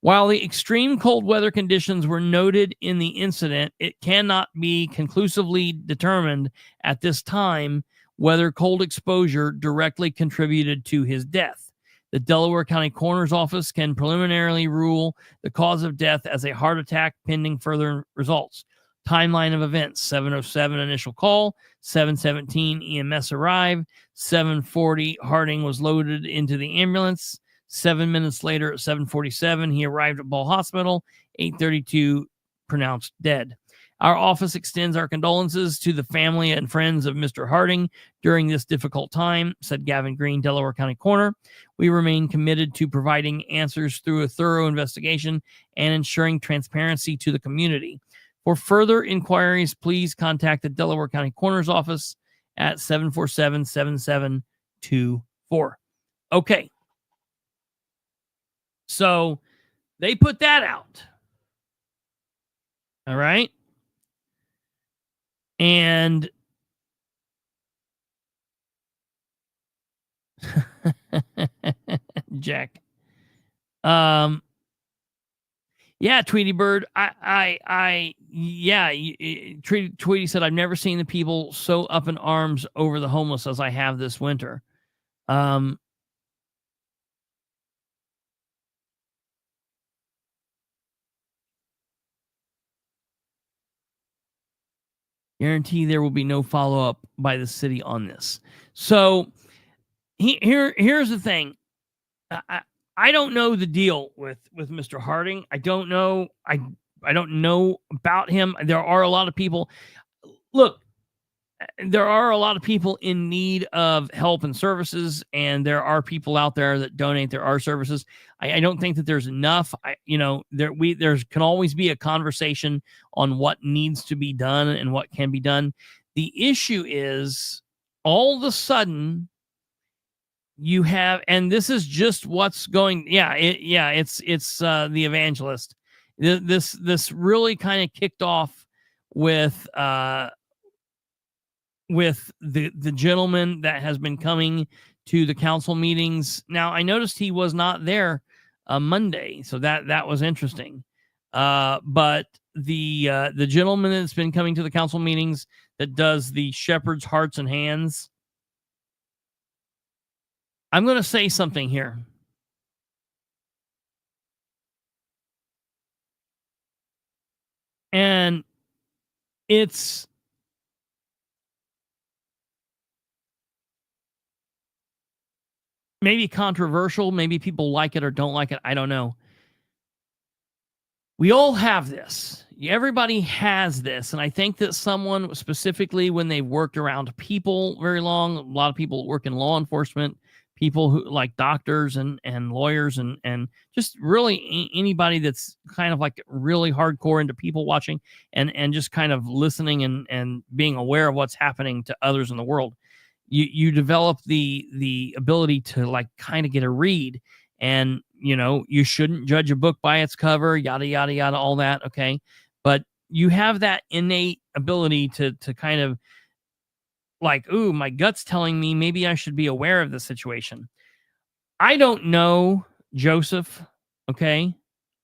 S1: While the extreme cold weather conditions were noted in the incident, it cannot be conclusively determined at this time whether cold exposure directly contributed to his death. The Delaware County Coroner's Office can preliminarily rule the cause of death as a heart attack pending further results. Timeline of events: 7:07 initial call, 7:17 EMS arrived, 7:40 Harding was loaded into the ambulance. 7 minutes later at 7:47, he arrived at Ball Hospital. 8:32 pronounced dead. Our office extends our condolences to the family and friends of Mr. Harding during this difficult time, said Gavin Green, Delaware County Coroner. We remain committed to providing answers through a thorough investigation and ensuring transparency to the community. For further inquiries, please contact the Delaware County Coroner's Office at 747-7724. Okay. So they put that out. All right. And Jack. Yeah, Tweety Bird. Tweety said, I've never seen the people so up in arms over the homeless as I have this winter. Guarantee there will be no follow-up by the city on this. So here's the thing. I don't know the deal with Mr. Harding. I don't know. I don't know about him. There are a lot of people. Look, there are a lot of people in need of help and services, and there are people out there that donate. There are services. I don't think that there's enough. There can always be a conversation on what needs to be done and what can be done. The issue is all of a sudden you have, and this is just what's going. It's the evangelist. This really kind of kicked off with the gentleman that has been coming to the council meetings. Now, I noticed he was not there Monday, so that was interesting. But the gentleman that's been coming to the council meetings that does the shepherd's hearts and hands. I'm going to say something here. And it's maybe controversial. Maybe people like it or don't like it. I don't know. We all have this. Everybody has this. And I think that someone specifically, when they've worked around people very long, a lot of people work in law enforcement, people who like doctors and lawyers and just really anybody that's kind of like really hardcore into people watching and just kind of listening and being aware of what's happening to others in the world. You develop the ability to like kind of get a read, and you shouldn't judge a book by its cover, yada yada yada, all that. Okay, but you have that innate ability to kind of like, ooh, my gut's telling me maybe I should be aware of the situation. I don't know, Joseph. Okay,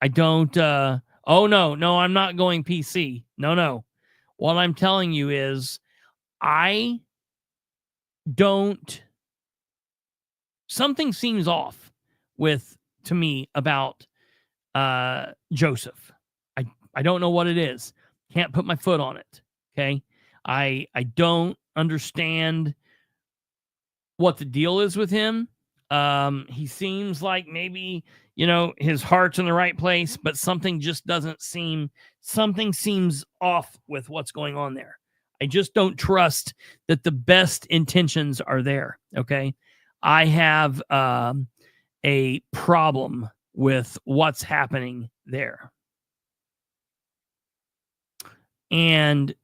S1: I don't. Oh no, I'm not going PC. No. What I'm telling you is, I don't. Something seems off to me about Joseph. I don't know what it is. Can't put my foot on it. Okay, I don't understand what the deal is with him. He seems like maybe, you know, his heart's in the right place, but something seems off with what's going on there. I just don't trust that the best intentions are there. Okay. I have a problem with what's happening there. And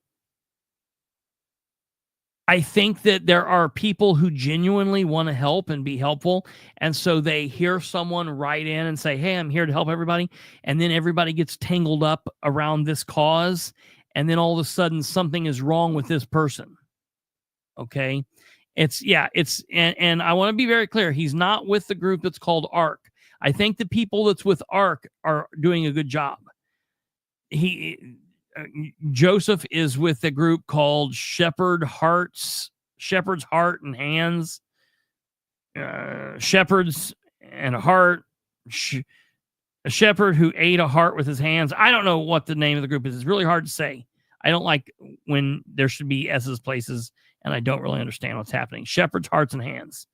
S1: I think that there are people who genuinely want to help and be helpful. And so they hear someone write in and say, "Hey, I'm here to help everybody." And then everybody gets tangled up around this cause. And then all of a sudden something is wrong with this person. Okay. And I want to be very clear. He's not with the group that's called ARC. I think the people that's with ARC are doing a good job. Joseph is with a group called Shepherd's Heart and Hands, Shepherds and a Heart, a shepherd who ate a heart with his hands. I don't know what the name of the group is. It's really hard to say. I don't like when there should be S's places, and I don't really understand what's happening. Shepherd's Hearts and Hands.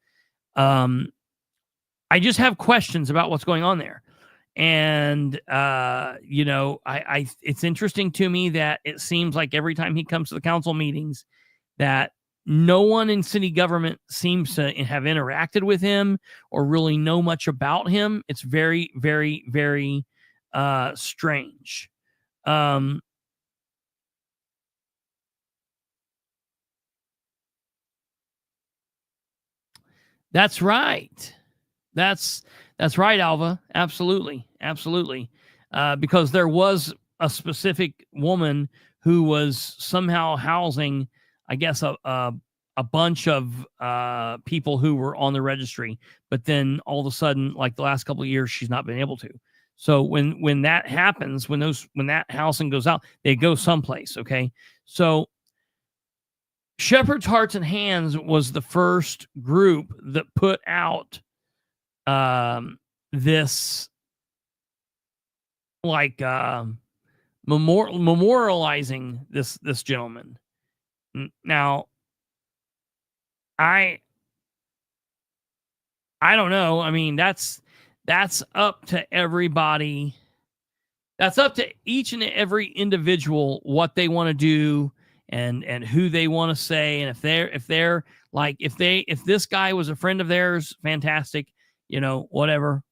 S1: I just have questions about what's going on there. And you know, it's interesting to me that it seems like every time he comes to the council meetings that no one in city government seems to have interacted with him or really know much about him. It's very, very, very strange. That's right. That's right, Alva. Absolutely. Absolutely. Because there was a specific woman who was somehow housing, I guess, a bunch of people who were on the registry, but then all of a sudden, like the last couple of years, she's not been able to. So when that happens, when that housing goes out, they go someplace. Okay. So Shepherd's Hearts and Hands was the first group that put out this like memorializing this gentleman. Now, I don't know. I mean, that's up to everybody. That's up to each and every individual what they want to do and who they want to say. And if they're like if this guy was a friend of theirs, fantastic. You know, whatever,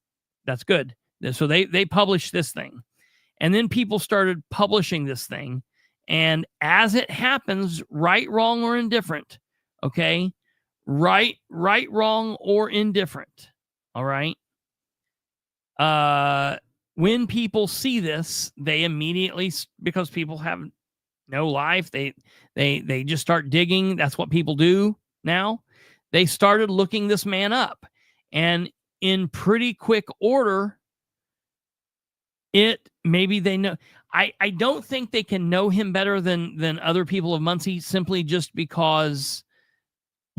S1: that's good. So they published this thing, and then people started publishing this thing, and as it happens, right, wrong, or indifferent, okay, right, wrong, or indifferent, all right. When people see this, they immediately, because people have no life, they just start digging. That's what people do now. They started looking this man up, and in pretty quick order, maybe they know. I don't think they can know him better than other people of Muncie, simply just because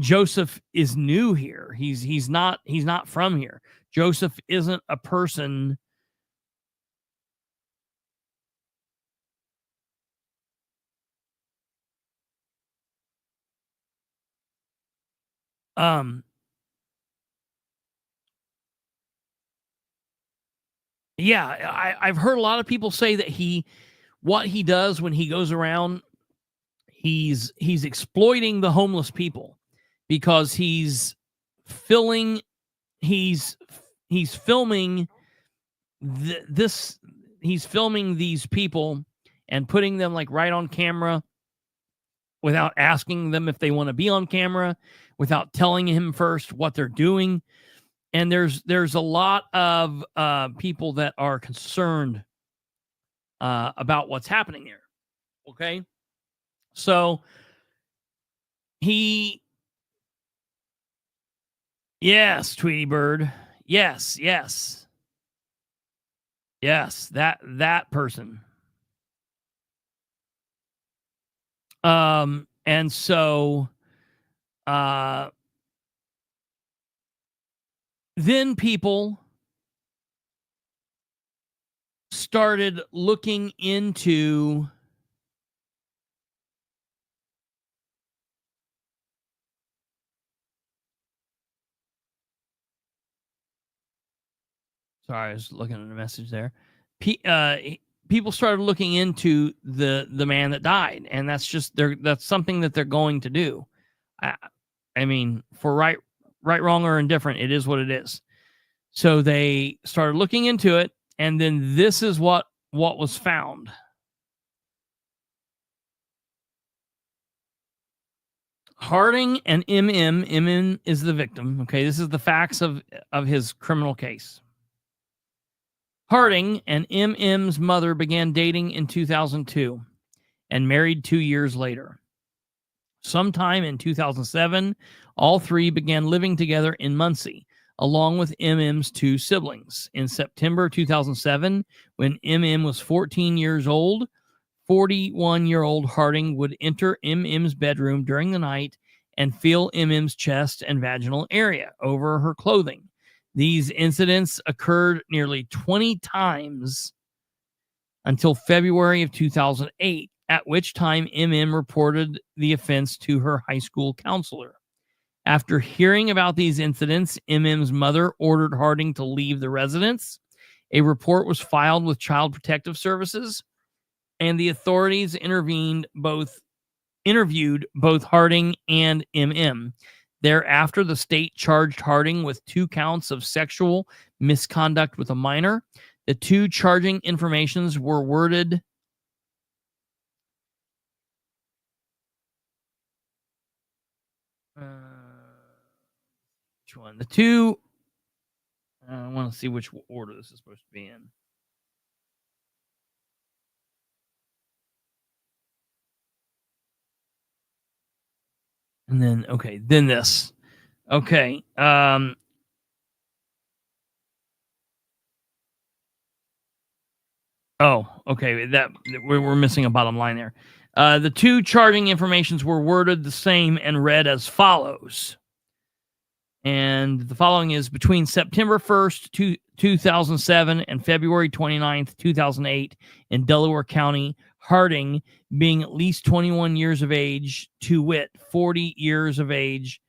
S1: Joseph is new here. He's not from here. Joseph isn't a person. Yeah, I've heard a lot of people say that what he does when he goes around, he's exploiting the homeless people because he's filming he's filming he's filming these people and putting them like right on camera without asking them if they want to be on camera, without telling him first what they're doing. And there's a lot of people that are concerned about what's happening there. Okay. So yes, Tweety Bird. Yes. That person. And so, then people started looking into Sorry, I was looking at a message there. People started looking into the man that died, and that's something that they're going to do. I mean, for right, wrong, or indifferent, it is what it is. So they started looking into it, and then this is what was found. Harding and MM is the victim. Okay, this is the facts of his criminal case. Harding and MM's mother began dating in 2002 and married 2 years later. Sometime in 2007, all three began living together in Muncie, along with MM's two siblings. In September 2007, when MM was 14 years old, 41-year-old Harding would enter MM's bedroom during the night and feel MM's chest and vaginal area over her clothing. These incidents occurred nearly 20 times until February of 2008, at which time MM reported the offense to her high school counselor. After hearing about these incidents, MM's mother ordered Harding to leave the residence. A report was filed with Child Protective Services, and the authorities interviewed both Harding and MM. Thereafter, the state charged Harding with 2 counts of sexual misconduct with a minor. The 2 charging informations were worded which one? The 2 I want to see which order this is supposed to be in. And then, okay, then this. Okay. Oh, okay. That we're missing a bottom line there. The 2 charging informations were worded the same and read as follows. And the following is between September 1st, 2007 and February 29th, 2008 in Delaware County, Harding, being at least 21 years of age, to wit, 40 years of age,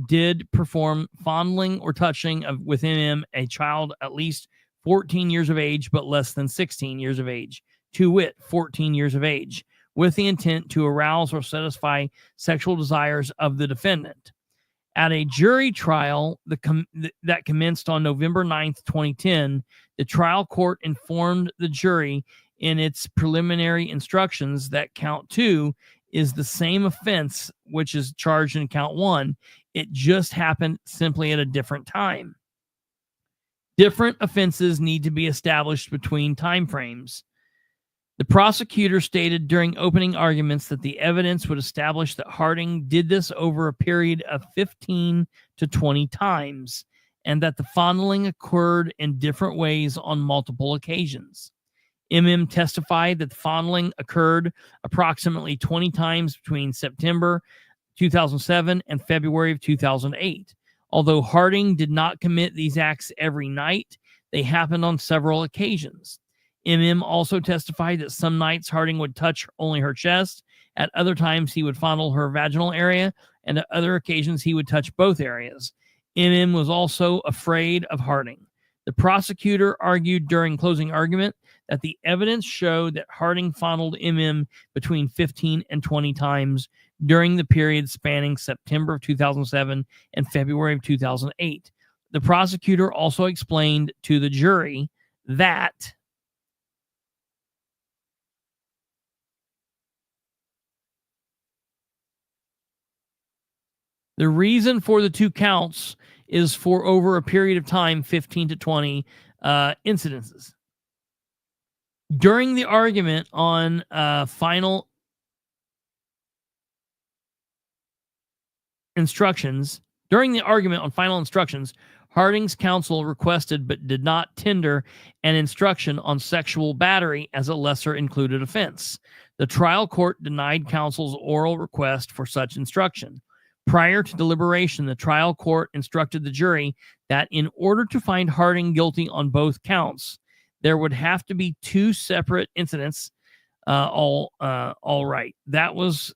S1: did perform fondling or touching within him a child at least 14 years of age, but less than 16 years of age, to wit, 14 years of age, with the intent to arouse or satisfy sexual desires of the defendant. At a jury trial that commenced on November 9th, 2010, the trial court informed the jury in its preliminary instructions that count 2 is the same offense which is charged in count 1. It just happened simply at a different time. Different offenses need to be established between time frames. The prosecutor stated during opening arguments that the evidence would establish that Harding did this over a period of 15 to 20 times, and that the fondling occurred in different ways on multiple occasions. MM testified that the fondling occurred approximately 20 times between September 2007 and February of 2008. Although Harding did not commit these acts every night, they happened on several occasions. MM also testified that some nights Harding would touch only her chest, at other times he would fondle her vaginal area, and at other occasions he would touch both areas. MM was also afraid of Harding. The prosecutor argued during closing argument that the evidence showed that Harding fondled MM between 15 and 20 times during the period spanning September of 2007 and February of 2008. The prosecutor also explained to the jury that the reason for the 2 counts is for over a period of time, 15 to 20 incidences. During the argument on final instructions, Harding's counsel requested but did not tender an instruction on sexual battery as a lesser included offense. The trial court denied counsel's oral request for such instruction. Prior to deliberation, the trial court instructed the jury that in order to find Harding guilty on both counts, there would have to be 2 separate incidents. All right. That's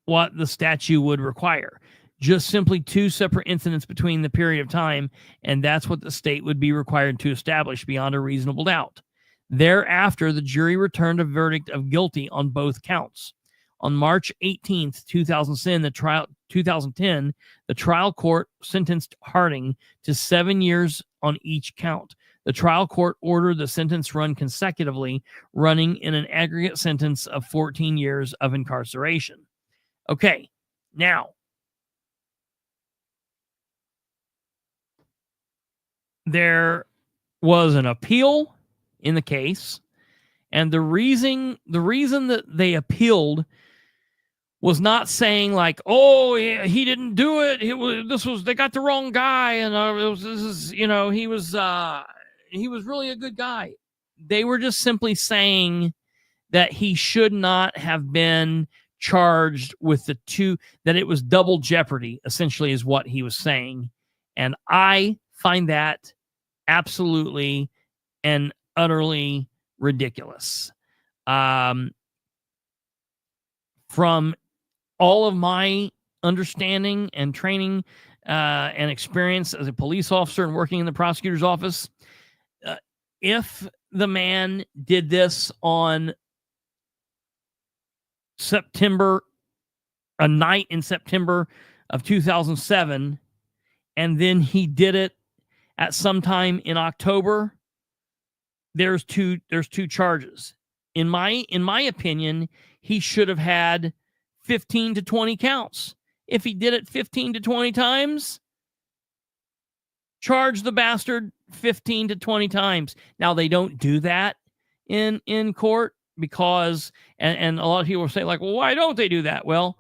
S1: what the statute would require. just simply two separate incidents between the period of time, and that's what the state would be required to establish beyond a reasonable doubt. Thereafter, the jury returned a verdict of guilty on both counts. On March 18th, 2010, the trial court sentenced Harding to 7 years on each count. The trial court ordered the sentence run consecutively, running in an aggregate sentence of 14 years of incarceration. Okay, now, there was an appeal in the case, and the reason that they appealed was not saying like, oh, he didn't do it. They got the wrong guy, and he was really a good guy. They were just simply saying that he should not have been charged with the two, that it was double jeopardy, essentially, is what he was saying. And I find that absolutely and utterly ridiculous. From all of my understanding and training and experience as a police officer and working in the prosecutor's office, if the man did this on a night in September of 2007, and then he did it at some time in October, there's two charges. In my opinion, he should have had 15 to 20 counts. If he did it 15 to 20 times, charge the bastard 15 to 20 times. Now, they don't do that in court because, and a lot of people say like, well, why don't they do that? Well,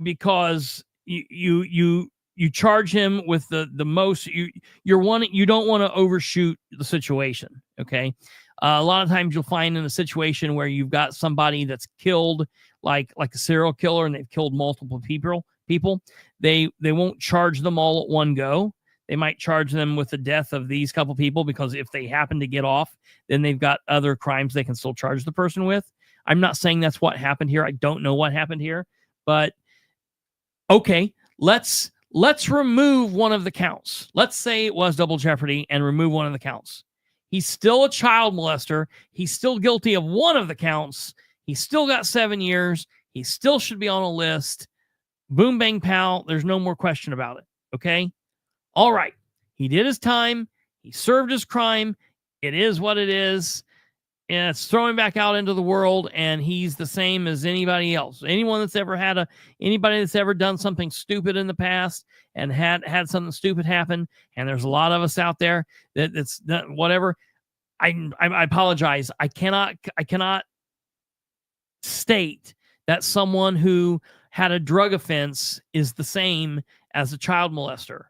S1: because you charge him with the most, you don't want to overshoot the situation. Okay. A lot of times you'll find in a situation where you've got somebody that's killed, like a serial killer, and they've killed multiple people, they won't charge them all at one go. They might charge them with the death of these couple people, because if they happen to get off, then they've got other crimes they can still charge the person with. I'm not saying that's what happened here. I don't know what happened here, but okay, let's remove one of the counts. Let's say it was double jeopardy and remove one of the counts. He's still a child molester. He's still guilty of one of the counts. He's still got 7 years. He still should be on a list. Boom, bang, pow. There's no more question about it. Okay? All right. He did his time. He served his crime. It is what it is. And it's throwing back out into the world, and he's the same as anybody else. Anyone that's ever anybody that's ever done something stupid in the past and had something stupid happen, and there's a lot of us out there that's whatever. I apologize. I cannot state that someone who had a drug offense is the same as a child molester.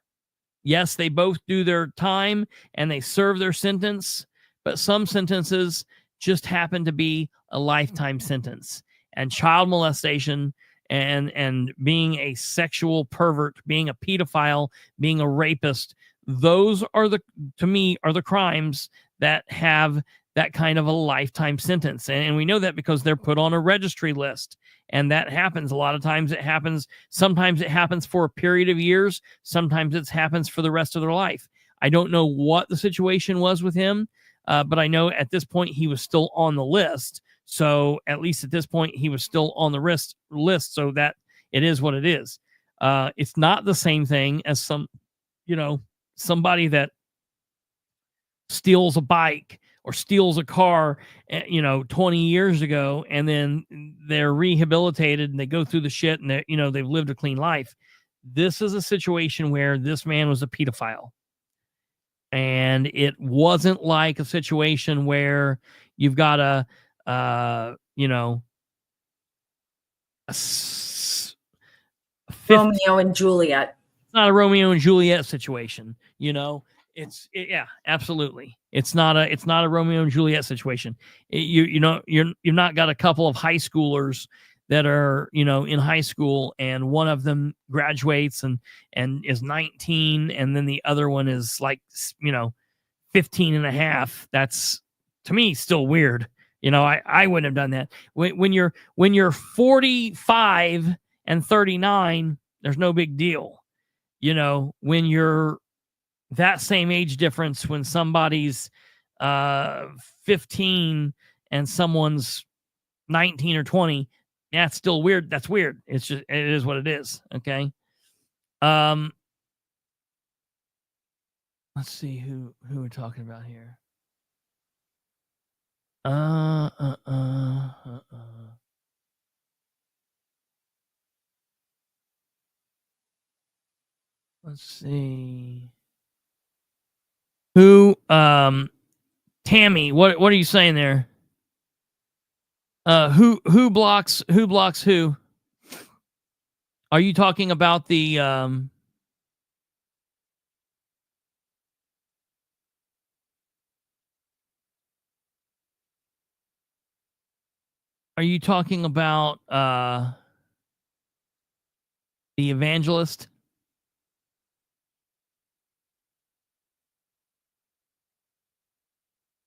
S1: Yes, they both do their time and they serve their sentence, but some sentences just happen to be a lifetime sentence. And child molestation and being a sexual pervert, being a pedophile, being a rapist, those are to me are the crimes that have that kind of a lifetime sentence. And we know that because they're put on a registry list. And that happens. A lot of times it happens. Sometimes it happens for a period of years. Sometimes it happens for the rest of their life. I don't know what the situation was with him, but I know at this point he was still on the list. So at least at this point he was still on the list. So that it is what it is. It's not the same thing as somebody that steals a bike or steals a car, 20 years ago, and then they're rehabilitated and they go through the shit and they've lived a clean life. This is a situation where this man was a pedophile. And it wasn't like a situation where you've got Romeo
S3: and Juliet.
S1: It's not a Romeo and Juliet situation, yeah, absolutely. It's not a Romeo and Juliet situation. You've not got a couple of high schoolers that are, in high school, and one of them graduates and is 19, and then the other one is like, 15 and a half. That's, to me, still weird. I wouldn't have done that. When you're 45 and 39, There's no big deal. You know, when you're that same age difference, when somebody's 15 and someone's 19 or 20, that's still weird. That's weird. It's just, it is what it is. Okay. Let's see who we're talking about here. Let's see. Who, Tammy, what are you saying there? Who blocks who? Are you talking about the, are you talking about, the evangelist?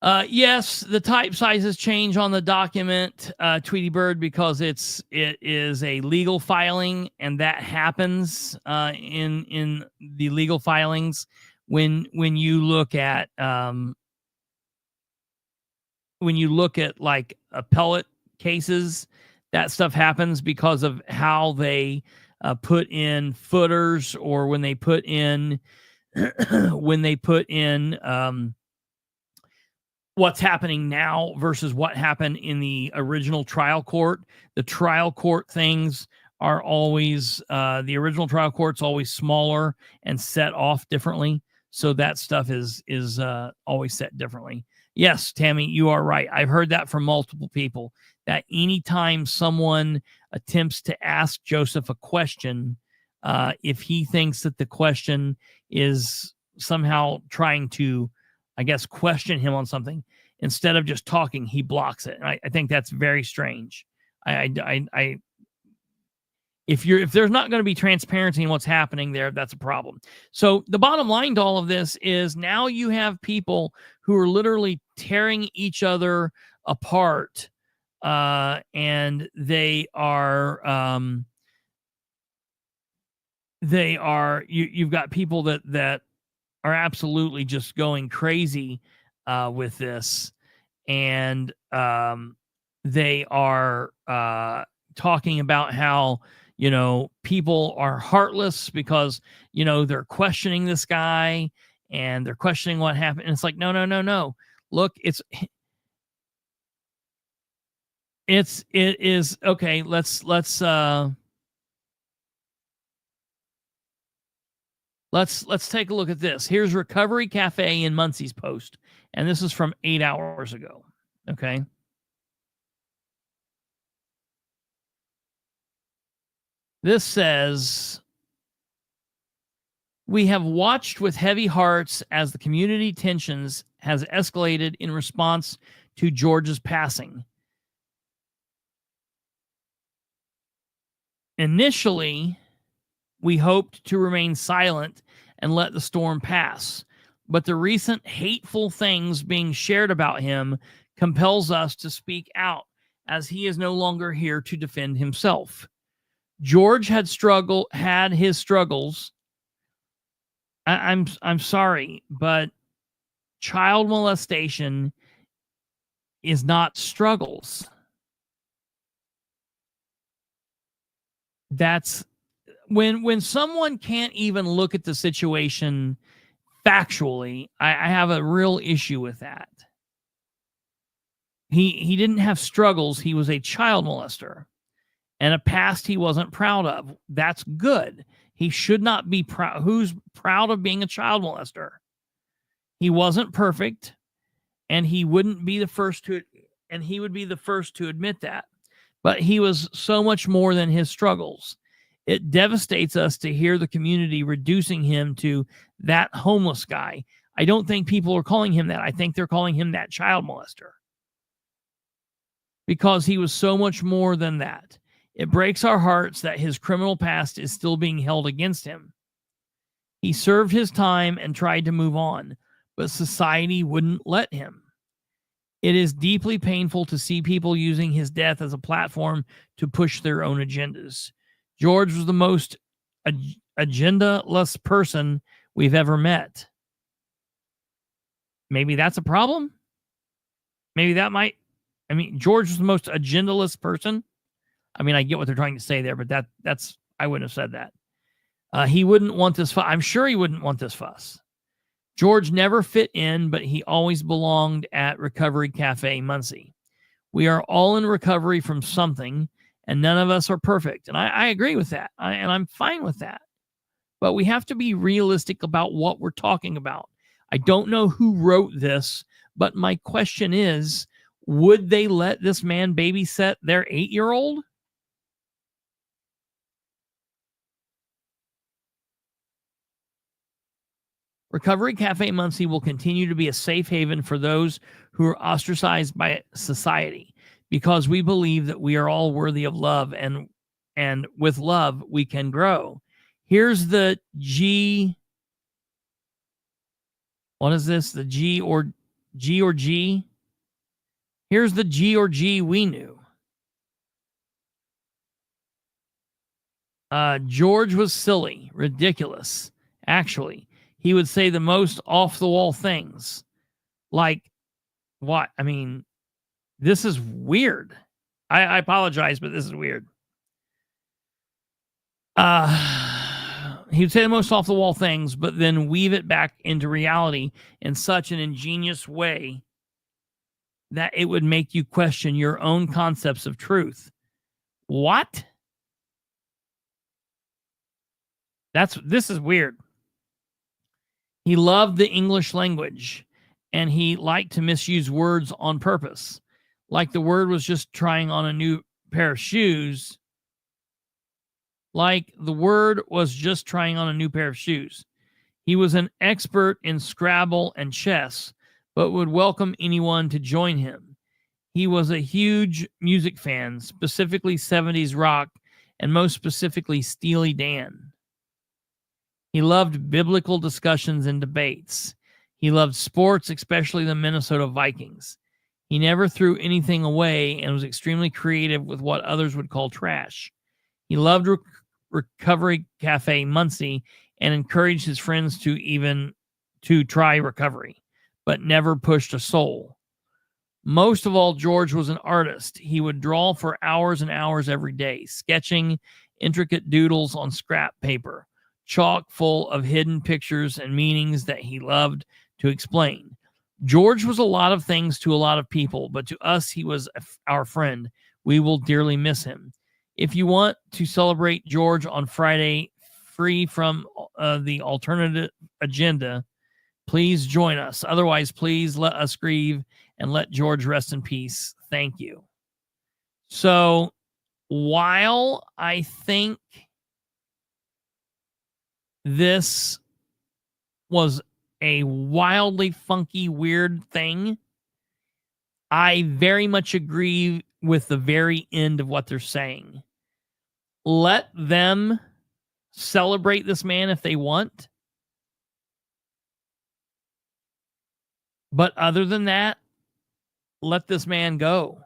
S1: Yes, the type sizes change on the document, Tweety Bird, because it is a legal filing, and that happens in the legal filings when you look at like appellate cases. That stuff happens because of how they put in footers, or when they put in what's happening now versus what happened in the original trial court. The trial court things are always, the original trial court's always smaller and set off differently. So that stuff is always set differently. Yes, Tammy, you are right. I've heard that from multiple people, that anytime someone attempts to ask Joseph a question, if he thinks that the question is somehow trying to, I guess, question him on something, instead of just talking, he blocks it. I think that's very strange. If there's not going to be transparency in what's happening there, that's a problem. So the bottom line to all of this is, now you have people who are literally tearing each other apart, and you've got people that are absolutely just going crazy with this, and they are talking about how, you know, people are heartless because, you know, they're questioning this guy and they're questioning what happened. And it's like, no. Look, it is okay. Let's take a look at this. Here's Recovery Cafe in Muncie's post, and this is from 8 hours ago. Okay. This says, we have watched with heavy hearts as the community tensions has escalated in response to George's passing. Initially, we hoped to remain silent and let the storm pass, but the recent hateful things being shared about him compels us to speak out, as he is no longer here to defend himself. George had his struggles. I'm sorry, but child molestation is not struggles. That's when someone can't even look at the situation factually. I have a real issue with that. He didn't have struggles. He was a child molester, and a past he wasn't proud of. That's good. He should not be proud. Who's proud of being a child molester? He wasn't perfect, and he wouldn't be the first to, and he would be the first to admit that. But he was so much more than his struggles. It devastates us to hear the community reducing him to that homeless guy. I don't think people are calling him that. I think they're calling him that child molester, because he was so much more than that. It breaks our hearts that his criminal past is still being held against him. He served his time and tried to move on, but society wouldn't let him. It is deeply painful to see people using his death as a platform to push their own agendas. George was the most agendaless person we've ever met. Maybe that's a problem. Maybe that might. I mean, George was the most agendaless person. I mean, I get what they're trying to say there, but that's I wouldn't have said that. He wouldn't want this fuss. I'm sure he wouldn't want this fuss. George never fit in, but he always belonged at Recovery Cafe Muncie. We are all in recovery from something, and none of us are perfect. And I agree with that, and I'm fine with that. But we have to be realistic about what we're talking about. I don't know who wrote this, but my question is, would they let this man babysit their 8-year-old? Recovery Cafe Muncie will continue to be a safe haven for those who are ostracized by society, because we believe that we are all worthy of love, and with love we can grow. Here's the G. What is this? The G or G? Here's the G or G we knew. George was silly, ridiculous. Actually, he would say the most off-the-wall things. Like, what? I mean, this is weird. I apologize, but this is weird. He would say the most off-the-wall things, but then weave it back into reality in such an ingenious way that it would make you question your own concepts of truth. What? This is weird. He loved the English language, and he liked to misuse words on purpose. Like the word was just trying on a new pair of shoes. He was an expert in Scrabble and chess, but would welcome anyone to join him. He was a huge music fan, specifically 70s rock, and most specifically Steely Dan. He loved biblical discussions and debates. He loved sports, especially the Minnesota Vikings. He never threw anything away and was extremely creative with what others would call trash. He loved Recovery Cafe Muncie and encouraged his friends to try recovery, but never pushed a soul. Most of all, George was an artist. He would draw for hours and hours every day, sketching intricate doodles on scrap paper, chock full of hidden pictures and meanings that he loved to explain. George was a lot of things to a lot of people, but to us, he was our friend. We will dearly miss him. If you want to celebrate George on Friday, free from the alternative agenda, please join us. Otherwise, please let us grieve and let George rest in peace. Thank you. So, while I think this was a wildly funky, weird thing, I very much agree with the very end of what they're saying. Let them celebrate this man if they want. But other than that, let this man go.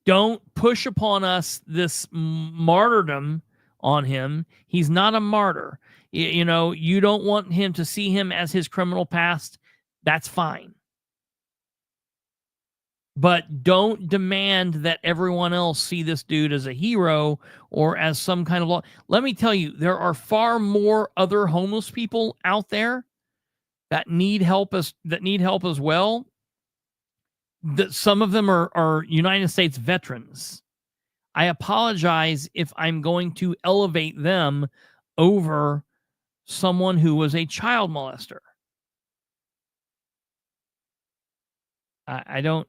S1: Don't push upon us this martyrdom on him. He's not a martyr. You know, you don't want him to see him as his criminal past. That's fine. But don't demand that everyone else see this dude as a hero or as some kind of law. Let me tell you, there are far more other homeless people out there that need help as well. That some of them are United States veterans. I apologize if I'm going to elevate them over someone who was a child molester. I don't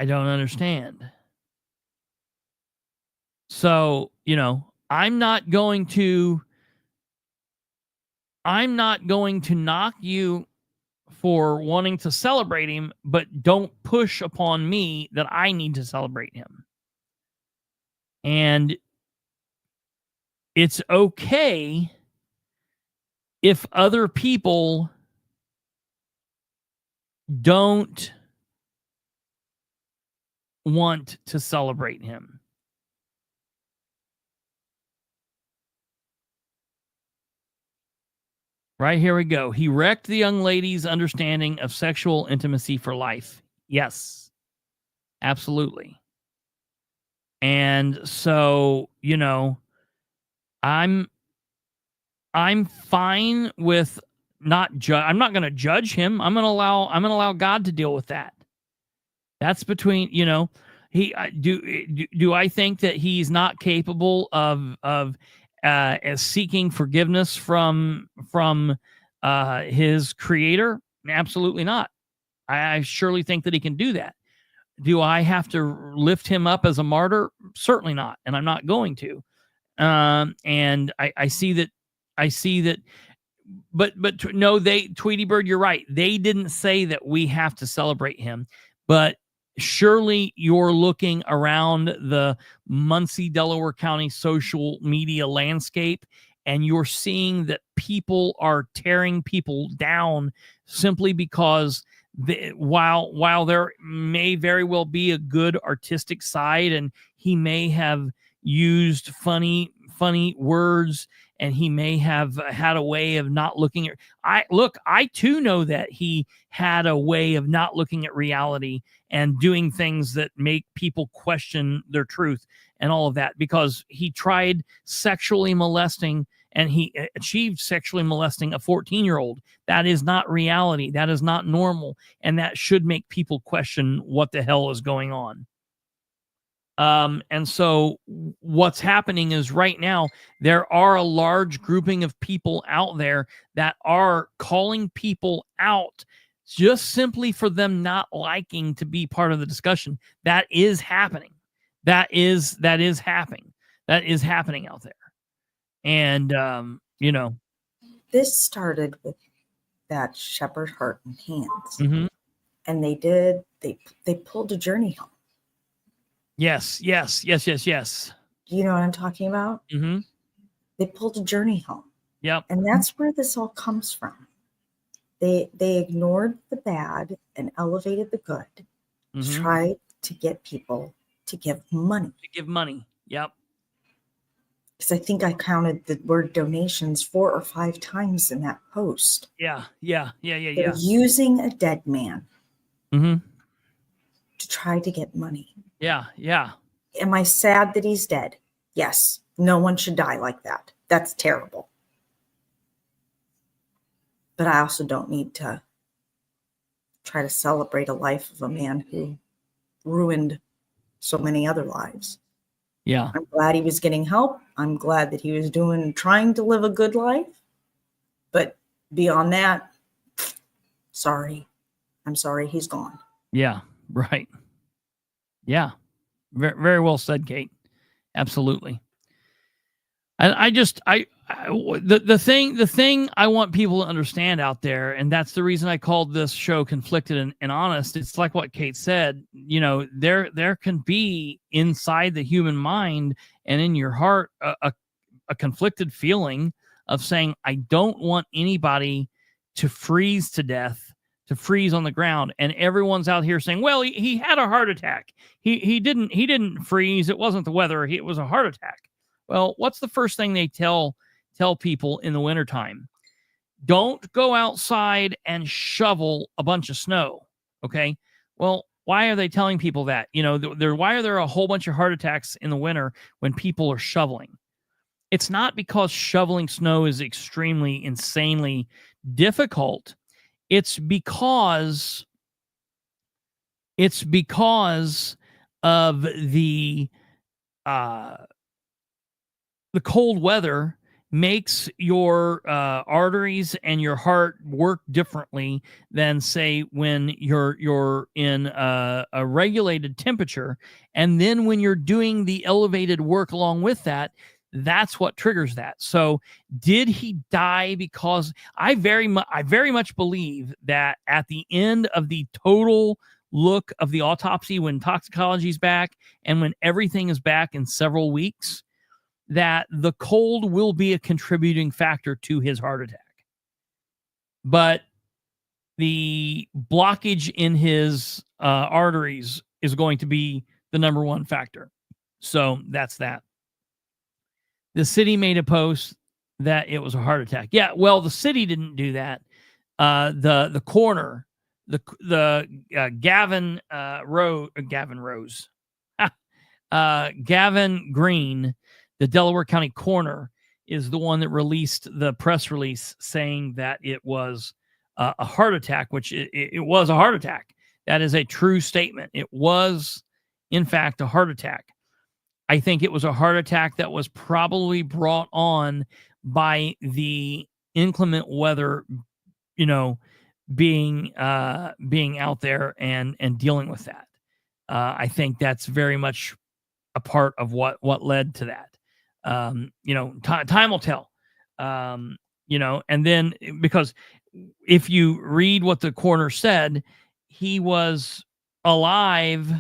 S1: understand. So, you know, I'm not going to knock you for wanting to celebrate him, but don't push upon me that I need to celebrate him. And it's okay if other people don't want to celebrate him. Right, here we go. He wrecked the young lady's understanding of sexual intimacy for life. Yes, absolutely. And so, I'm fine with I'm not going to judge him. I'm going to allow God to deal with that. That's between, do I think that he's not capable of seeking forgiveness from his creator? Absolutely not. I surely think that he can do that. Do I have to lift him up as a martyr? Certainly not, and I'm not going to. And I see that, but no, Tweety Bird, you're right. They didn't say that we have to celebrate him, but surely you're looking around the Muncie, Delaware County social media landscape, and you're seeing that people are tearing people down simply because while there may very well be a good artistic side, and he may have used funny words, and he may have had a way of not looking at I too know that he had a way of not looking at reality and doing things that make people question their truth and all of that, because he tried sexually molesting, and he achieved sexually molesting a 14-year-old. That is not reality. That is not normal. And that should make people question what the hell is going on. And so what's happening is right now, there are a large grouping of people out there that are calling people out just simply for them not liking to be part of the discussion. That is happening. That is happening. That is happening out there. And,
S3: this started with that Shepherd Heart and Hands.
S1: Mm-hmm.
S3: And they pulled a journey home.
S1: Yes. Do
S3: you know what I'm talking about?
S1: Mm-hmm.
S3: They pulled a journey home.
S1: Yep.
S3: And that's where this all comes from. They ignored the bad and elevated the good.
S1: Mm-hmm.
S3: Tried to get people to give money.
S1: Yep.
S3: Because I think I counted the word donations 4 or 5 times in that post.
S1: Yeah.
S3: They're using a dead man
S1: Mm-hmm.
S3: to try to get money.
S1: Yeah.
S3: Am I sad that he's dead? Yes. No one should die like that. That's terrible. But I also don't need to try to celebrate a life of a man who ruined so many other lives.
S1: Yeah.
S3: I'm glad he was getting help. I'm glad that he was trying to live a good life. But beyond that, sorry. I'm sorry he's gone.
S1: Yeah. Right. Yeah. Very, very well said, Kate. Absolutely. And the thing I want people to understand out there, and that's the reason I called this show Conflicted and Honest. It's like what Kate said, there can be inside the human mind and in your heart, a conflicted feeling of saying, I don't want anybody to freeze to death, to freeze on the ground. And everyone's out here saying, well, he had a heart attack. He didn't freeze. It wasn't the weather. It was a heart attack. Well, what's the first thing they tell people in the wintertime? Don't go outside and shovel a bunch of snow. Okay. Well, why are they telling people that? Why are there a whole bunch of heart attacks in the winter when people are shoveling? It's not because shoveling snow is extremely, insanely difficult. It's because of the cold weather makes your arteries and your heart work differently than, say, when you're in a regulated temperature. And then when you're doing the elevated work along with that, that's what triggers that. So did he die because I very much believe that at the end of the total look of the autopsy, when toxicology is back and when everything is back in several weeks, that the cold will be a contributing factor to his heart attack. But the blockage in his arteries is going to be the number one factor. So that's that. The city made a post that it was a heart attack. Yeah, well, the city didn't do that. The coroner, Gavin Green, the Delaware County coroner, is the one that released the press release saying that it was a heart attack, which it was a heart attack. That is a true statement. It was, in fact, a heart attack. I think it was a heart attack that was probably brought on by the inclement weather, being out there and dealing with that. I think that's very much a part of what led to that. Time will tell. And then because if you read what the coroner said, he was alive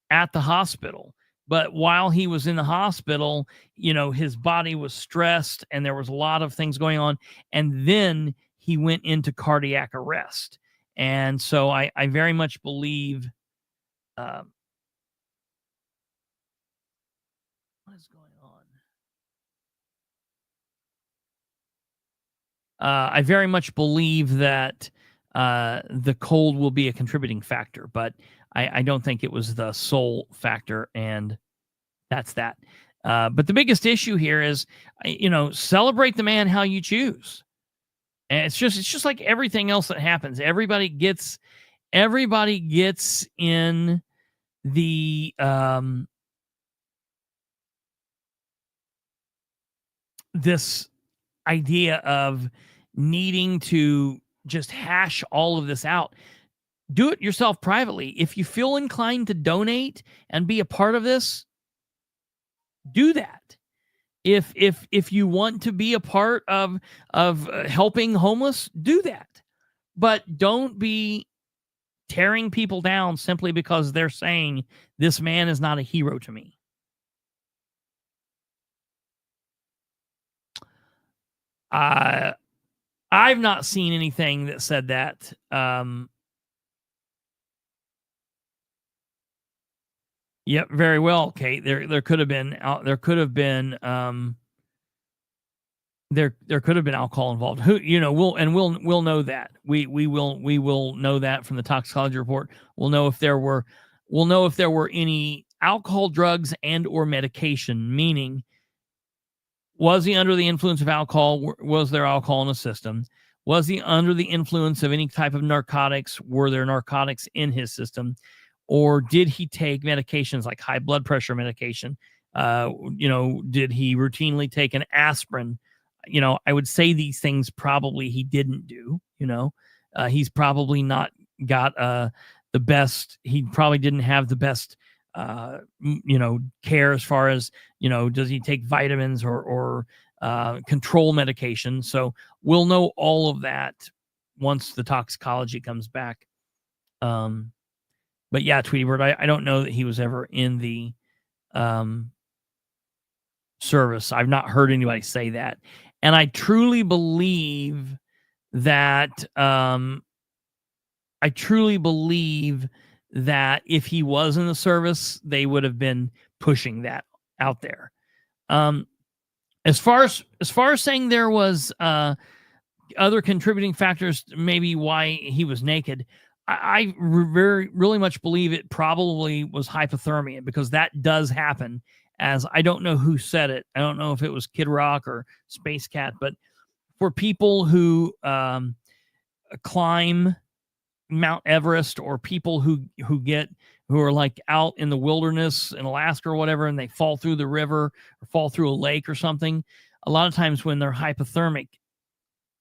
S1: at the hospital. But while he was in the hospital, his body was stressed and there was a lot of things going on. And then he went into cardiac arrest. And so I very much believe what is going on? I very much believe that the cold will be a contributing factor, but I don't think it was the sole factor, and that's that. But the biggest issue here is, celebrate the man how you choose. And it's just like everything else that happens. Everybody gets in the this idea of needing to just hash all of this out. Do it yourself privately. If you feel inclined to donate and be a part of this, do that. If you want to be a part of helping homeless, do that. But don't be tearing people down simply because they're saying this man is not a hero to me. I've not seen anything that said that. Yep, very well, Kate. There could have been alcohol involved. We'll know that. We will know that from the toxicology report. We'll know if there were any alcohol, drugs, and or medication. Meaning, was he under the influence of alcohol? Was there alcohol in the system? Was he under the influence of any type of narcotics? Were there narcotics in his system? Or did he take medications like high blood pressure medication? Did he routinely take an aspirin? I would say these things probably he didn't do. He's probably not got the best. He probably didn't have the best, care as far as, does he take vitamins or control medication? So we'll know all of that once the toxicology comes back. But yeah, Tweety Bird, I don't know that he was ever in the service. I've not heard anybody say that. And I truly believe that if he was in the service, they would have been pushing that out there. As far as saying there was other contributing factors, maybe why he was naked, I really much believe it probably was hypothermia, because that does happen. As I don't know who said it. I don't know if it was Kid Rock or Space Cat, but for people who climb Mount Everest, or people who are like out in the wilderness in Alaska or whatever, and they fall through the river or fall through a lake or something, a lot of times when they're hypothermic,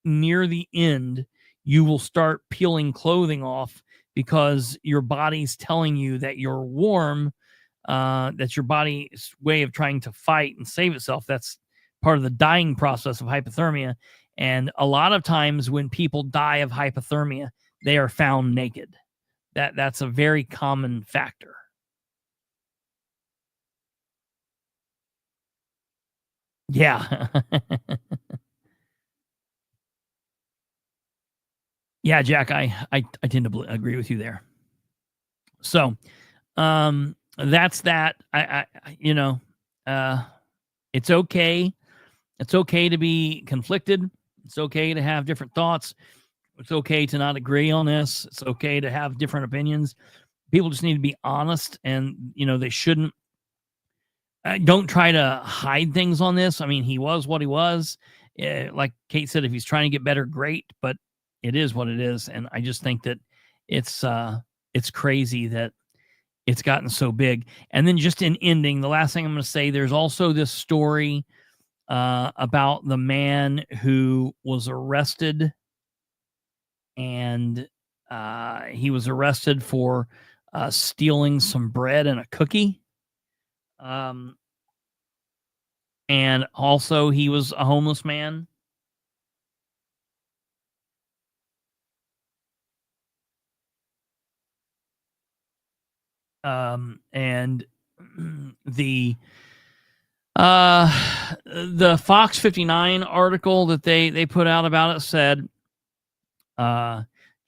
S1: near the end, you will start peeling clothing off because your body's telling you that you're warm. That's your body's way of trying to fight and save itself. That's part of the dying process of hypothermia. And a lot of times when people die of hypothermia, they are found naked. That's a very common factor. Yeah. Yeah, Jack, I tend to agree with you there. So That's that. It's okay. It's okay to be conflicted. It's okay to have different thoughts. It's okay to not agree on this. It's okay to have different opinions. People just need to be honest, and they shouldn't. Don't try to hide things on this. I mean, he was what he was. Like Kate said, if he's trying to get better, great. But it is what it is, and I just think that it's crazy that it's gotten so big. And then just in ending, the last thing I'm going to say, there's also this story about the man who was arrested, and he was arrested for stealing some bread and a cookie. And also he was a homeless man. And the Fox 59 article that they put out about it said,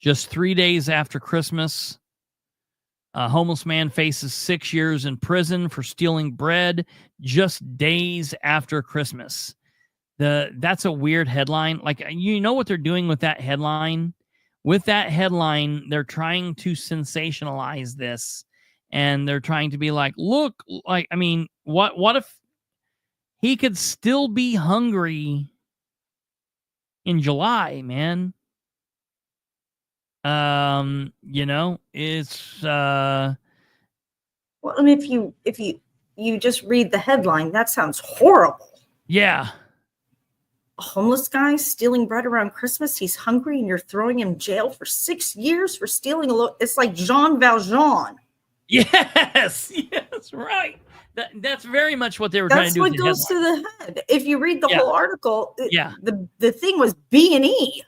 S1: just 3 days after Christmas, a homeless man faces 6 years in prison for stealing bread just days after Christmas. That's a weird headline. Like, what they're doing with that headline? With that headline, they're trying to sensationalize this, and they're trying to be like, look, like, I mean, what if he could still be hungry in July, man? It's
S3: Well, I mean, if you just read the headline, that sounds horrible.
S1: Yeah.
S3: A homeless guy stealing bread around Christmas. He's hungry, and you're throwing him in jail for 6 years for stealing it's like Jean Valjean.
S1: Yes, right. That's very much what they were trying to do.
S3: That's what goes to the head. If you read the whole article, the thing was B&E.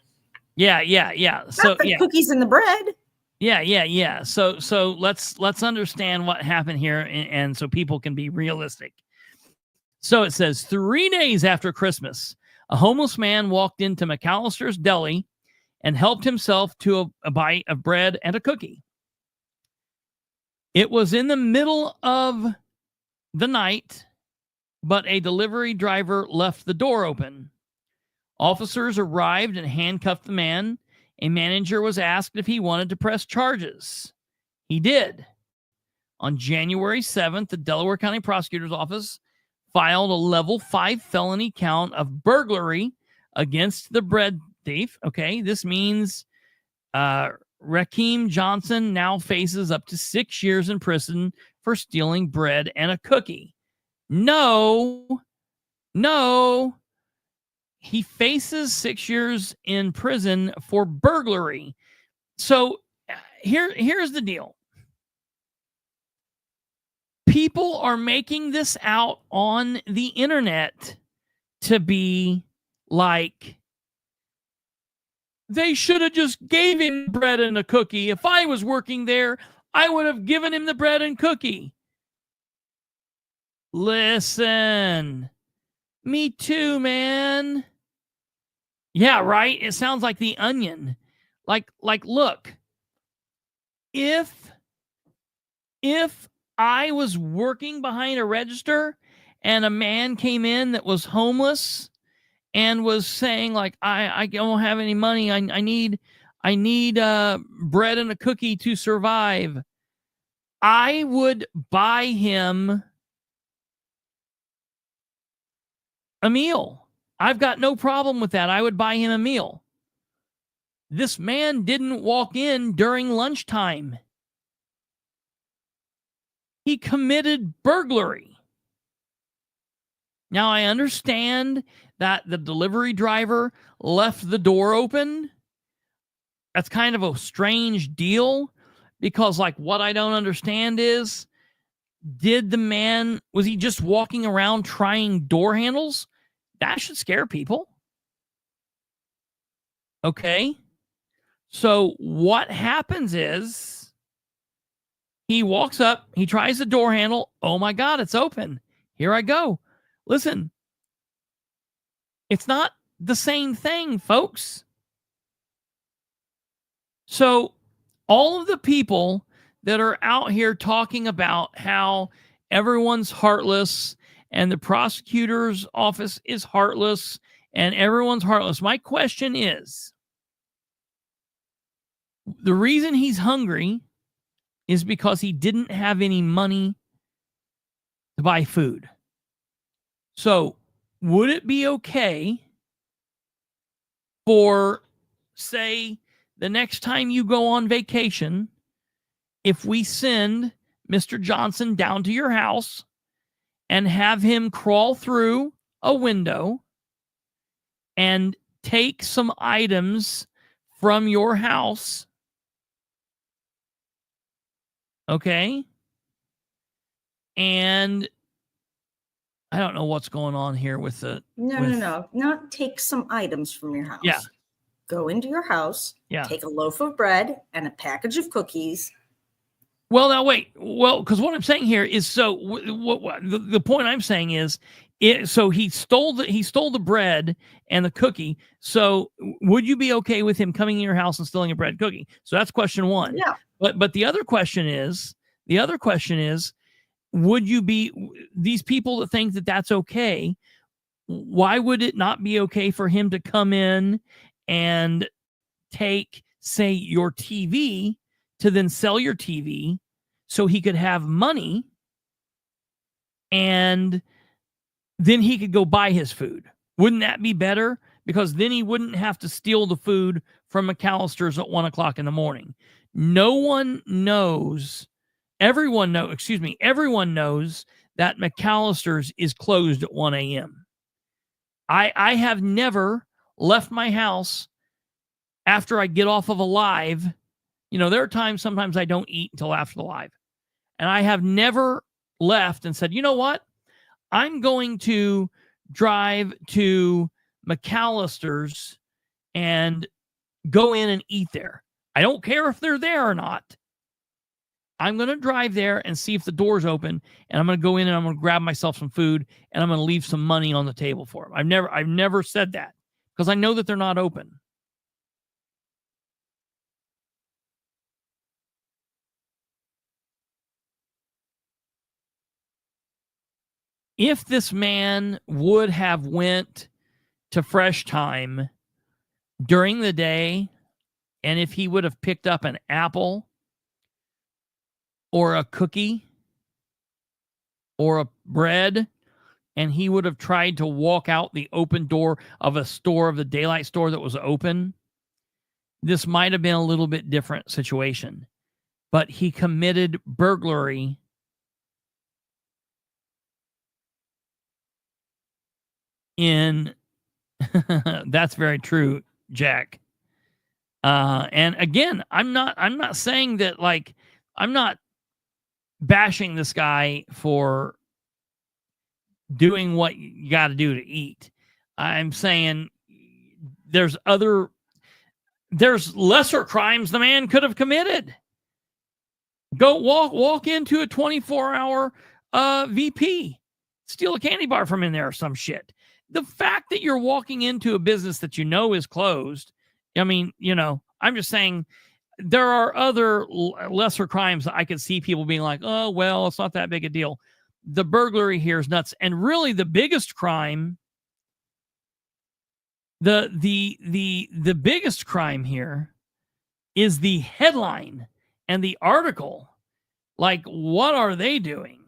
S1: Yeah. So
S3: the cookies and the bread.
S1: Yeah. So let's understand what happened here, and so people can be realistic. So it says 3 days after Christmas, a homeless man walked into McAllister's Deli and helped himself to a bite of bread and a cookie. It was in the middle of the night, but a delivery driver left the door open. Officers arrived and handcuffed the man. A manager was asked if he wanted to press charges. He did. On January 7th, the Delaware County Prosecutor's Office filed a level 5 felony count of burglary against the bread thief. Okay, this means Rakeem Johnson now faces up to 6 years in prison for stealing bread and a cookie. No. He faces 6 years in prison for burglary. So here's the deal. People are making this out on the internet to be like, they should have just gave him bread and a cookie. If I was working there, I would have given him the bread and cookie. Listen, me too, man. Yeah, right? It sounds like The Onion. Like, look, if I was working behind a register and a man came in that was homeless and was saying, like, I don't have any money, I need bread and a cookie to survive, I would buy him a meal. I've got no problem with that. I would buy him a meal. This man didn't walk in during lunchtime. He committed burglary. Now, I understand that the delivery driver left the door open. That's kind of a strange deal, because, like, what I don't understand is, was he just walking around trying door handles? That should scare people. Okay. So what happens is, he walks up, he tries the door handle. Oh my God, it's open. Here I go. Listen, it's not the same thing, folks. So all of the people that are out here talking about how everyone's heartless and the prosecutor's office is heartless and everyone's heartless. My question is, the reason he's hungry is because he didn't have any money to buy food. So would it be okay for, say, the next time you go on vacation, if we send Mr. Johnson down to your house and have him crawl through a window and take some items from your house? Okay. And I don't know what's going on here with the...
S3: No. Not take some items from your house.
S1: Yeah.
S3: Go into your house, take a loaf of bread and a package of cookies.
S1: Well, now wait. Well, because what I'm saying here is, so the point I'm saying is, so he stole the bread and the cookie. So would you be okay with him coming in your house and stealing a bread cookie? So that's question one.
S3: Yeah.
S1: But the other question is, would you be, these people that think that that's okay, why would it not be okay for him to come in and take, say, your TV, to then sell your TV so he could have money and then he could go buy his food? Wouldn't that be better? Because then he wouldn't have to steal the food from McAllister's at 1 o'clock in the morning. Everyone knows that McAllister's is closed at 1 a.m. I have never left my house after I get off of a live. You know, there are times, sometimes I don't eat until after the live. And I have never left and said, you know what? I'm going to drive to McAllister's and go in and eat there. I don't care if they're there or not. I'm going to drive there and see if the door's open, and I'm going to go in and I'm going to grab myself some food and I'm going to leave some money on the table for them. I've never said that because I know that they're not open. If this man would have went to Fresh Time during the day, and if he would have picked up an apple or a cookie or a bread, and he would have tried to walk out the open door of a store, of the daylight store that was open, this might have been a little bit different situation. But he committed burglary in that's very true, Jack. And again, I'm not saying that, like, I'm not bashing this guy for doing what you got to do to eat. I'm saying there's lesser crimes the man could have committed. Go walk into a 24-hour VP, steal a candy bar from in there or some shit. The fact that you're walking into a business that you know is closed, I mean, you know, I'm just saying there are other lesser crimes that I could see people being like, oh, well, it's not that big a deal. The burglary here is nuts. And really the biggest crime, the biggest crime here is the headline and the article. Like, what are they doing?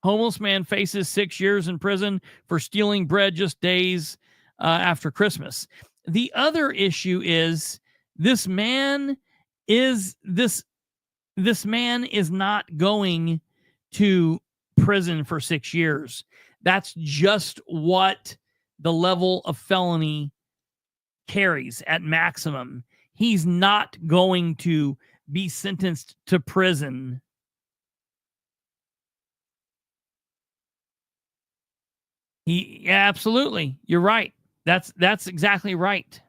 S1: Homeless man faces 6 years in prison for stealing bread just days after Christmas. The other issue is this man is not going to prison for 6 years. That's just what the level of felony carries at maximum. He's not going to be sentenced to prison. Yeah, absolutely. You're right. That's exactly right.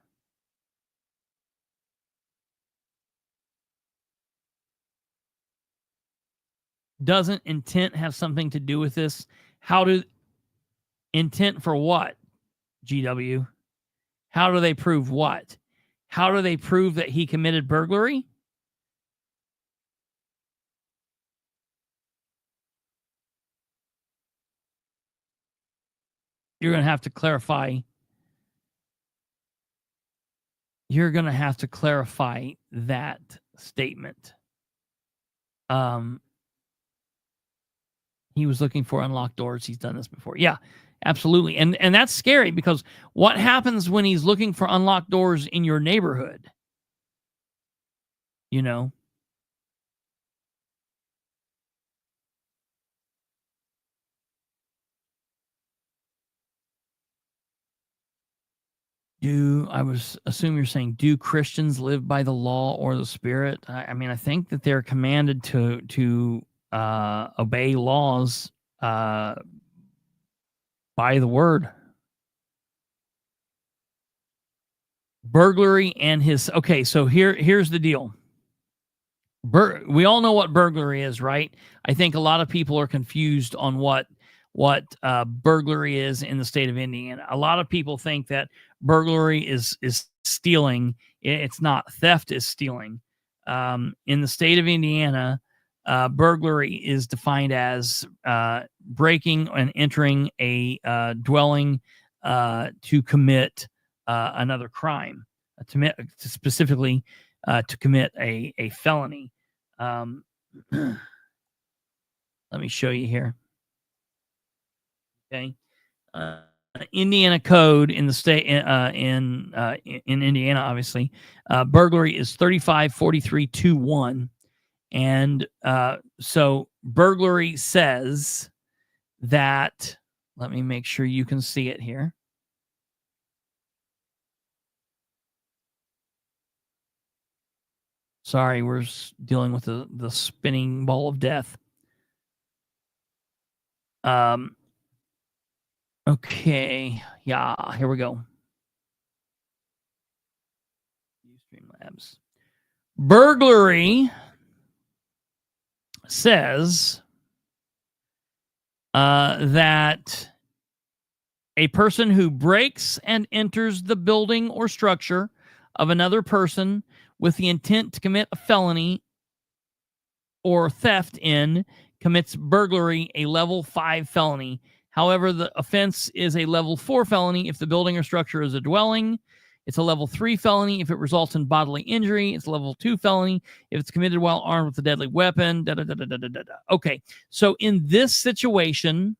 S1: Doesn't intent have something to do with this? Intent for what, GW? How do they prove what? How do they prove that he committed burglary? you're going to have to clarify. You're going to have to clarify that statement. He was looking for unlocked doors. He's done this before. Yeah, absolutely. And that's scary, because what happens when he's looking for unlocked doors in your neighborhood? You know? I was assume you're saying, do Christians live by the law or the Spirit? I mean, I think that they're commanded to obey laws by the word. Burglary and his... Okay, so here's the deal. We all know what burglary is, right? I think a lot of people are confused on what burglary is in the state of Indiana. A lot of people think that burglary is stealing. It's not. Theft is stealing. In the state of Indiana, burglary is defined as breaking and entering a dwelling to commit another crime, specifically to commit a felony. Let me show you here. Okay. Indiana code in the state in Indiana, obviously, burglary is 354321, and so burglary says that. Let me make sure you can see it here. Sorry, we're dealing with the spinning ball of death. Okay, yeah, here we go. Streamlabs. Burglary says that a person who breaks and enters the building or structure of another person with the intent to commit a felony or theft commits burglary, a level 5 felony. However, the offense is a level 4 felony if the building or structure is a dwelling. It's a level 3 felony if it results in bodily injury. It's a level 2 felony if it's committed while armed with a deadly weapon. Okay, so in this situation,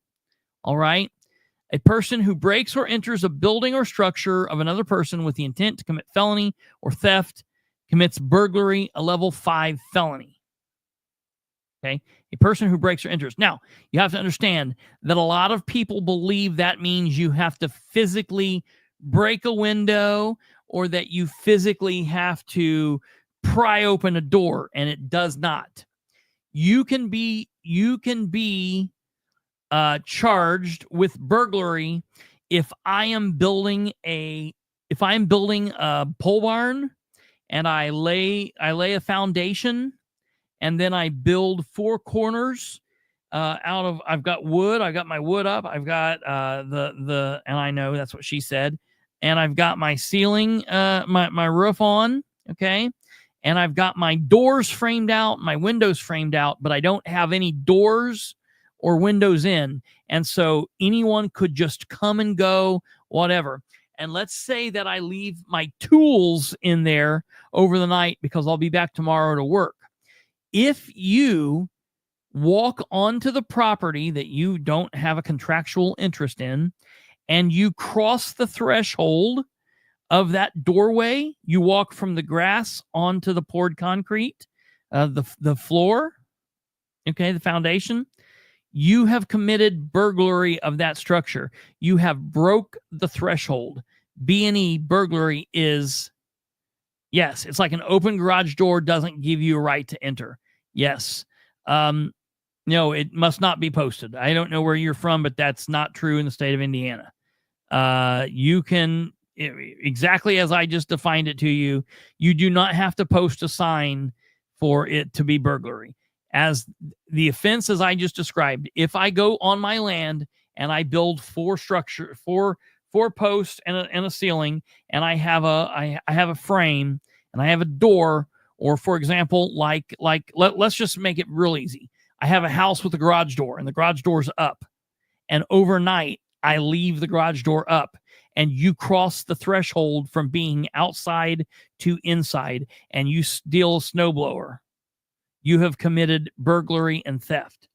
S1: all right, a person who breaks or enters a building or structure of another person with the intent to commit felony or theft commits burglary, a level 5 felony. Okay, a person who breaks or enters. Now, you have to understand that a lot of people believe that means you have to physically break a window or that you physically have to pry open a door, and it does not. You can be charged with burglary if I'm building a pole barn and I lay a foundation, and then I build 4 corners out of. I've got wood. I got my wood up. I've got and I know that's what she said. And I've got my ceiling, my roof on. Okay, and I've got my doors framed out, my windows framed out, but I don't have any doors or windows in, and so anyone could just come and go, whatever. And let's say that I leave my tools in there over the night because I'll be back tomorrow to work. If you walk onto the property that you don't have a contractual interest in, and you cross the threshold of that doorway, you walk from the grass onto the poured concrete, the floor, okay, the foundation, you have committed burglary of that structure. You have broke the threshold. B&E burglary is, yes, it's like an open garage door doesn't give you a right to enter. Yes. No, it must not be posted. I don't know where you're from, but that's not true in the state of Indiana. You can, exactly as I just defined it to you, you do not have to post a sign for it to be burglary. As the offense as I just described, if I go on my land and I build 4 posts and a ceiling, and I have a frame and I have a door, or for example, let's just make it real easy. I have a house with a garage door, and the garage door's up, and overnight I leave the garage door up, and you cross the threshold from being outside to inside, and you steal a snowblower, you have committed burglary and theft.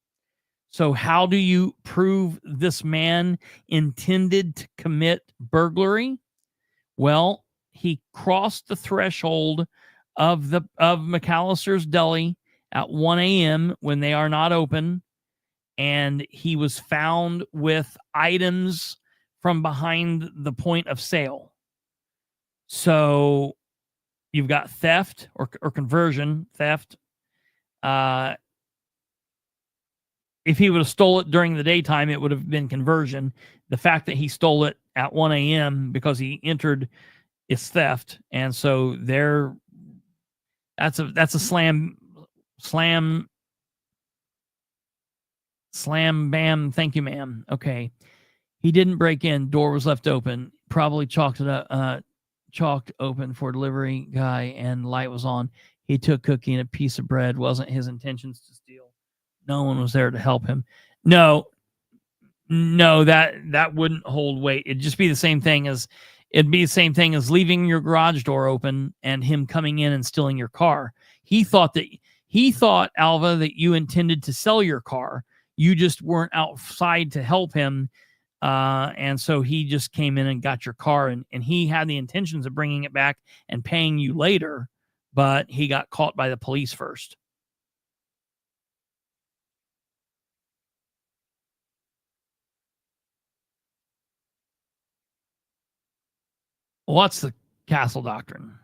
S1: So how do you prove this man intended to commit burglary? Well, he crossed the threshold of McAllister's Deli at 1 a.m. when they are not open, and he was found with items from behind the point of sale. So you've got theft or conversion theft. If he would have stole it during the daytime, it would have been conversion. The fact that he stole it at 1 a.m. because he entered is theft. And so that's a slam, bam, thank you, ma'am. Okay. He didn't break in. Door was left open. Probably chalked open for delivery guy, and light was on. He took cookie and a piece of bread. Wasn't his intentions to steal. No one was there to help him. No, that wouldn't hold weight. It'd just be the same thing as leaving your garage door open and him coming in and stealing your car. He thought, Alva, that you intended to sell your car. You just weren't outside to help him. And so he just came in and got your car, and he had the intentions of bringing it back and paying you later, but he got caught by the police first. What's the castle doctrine?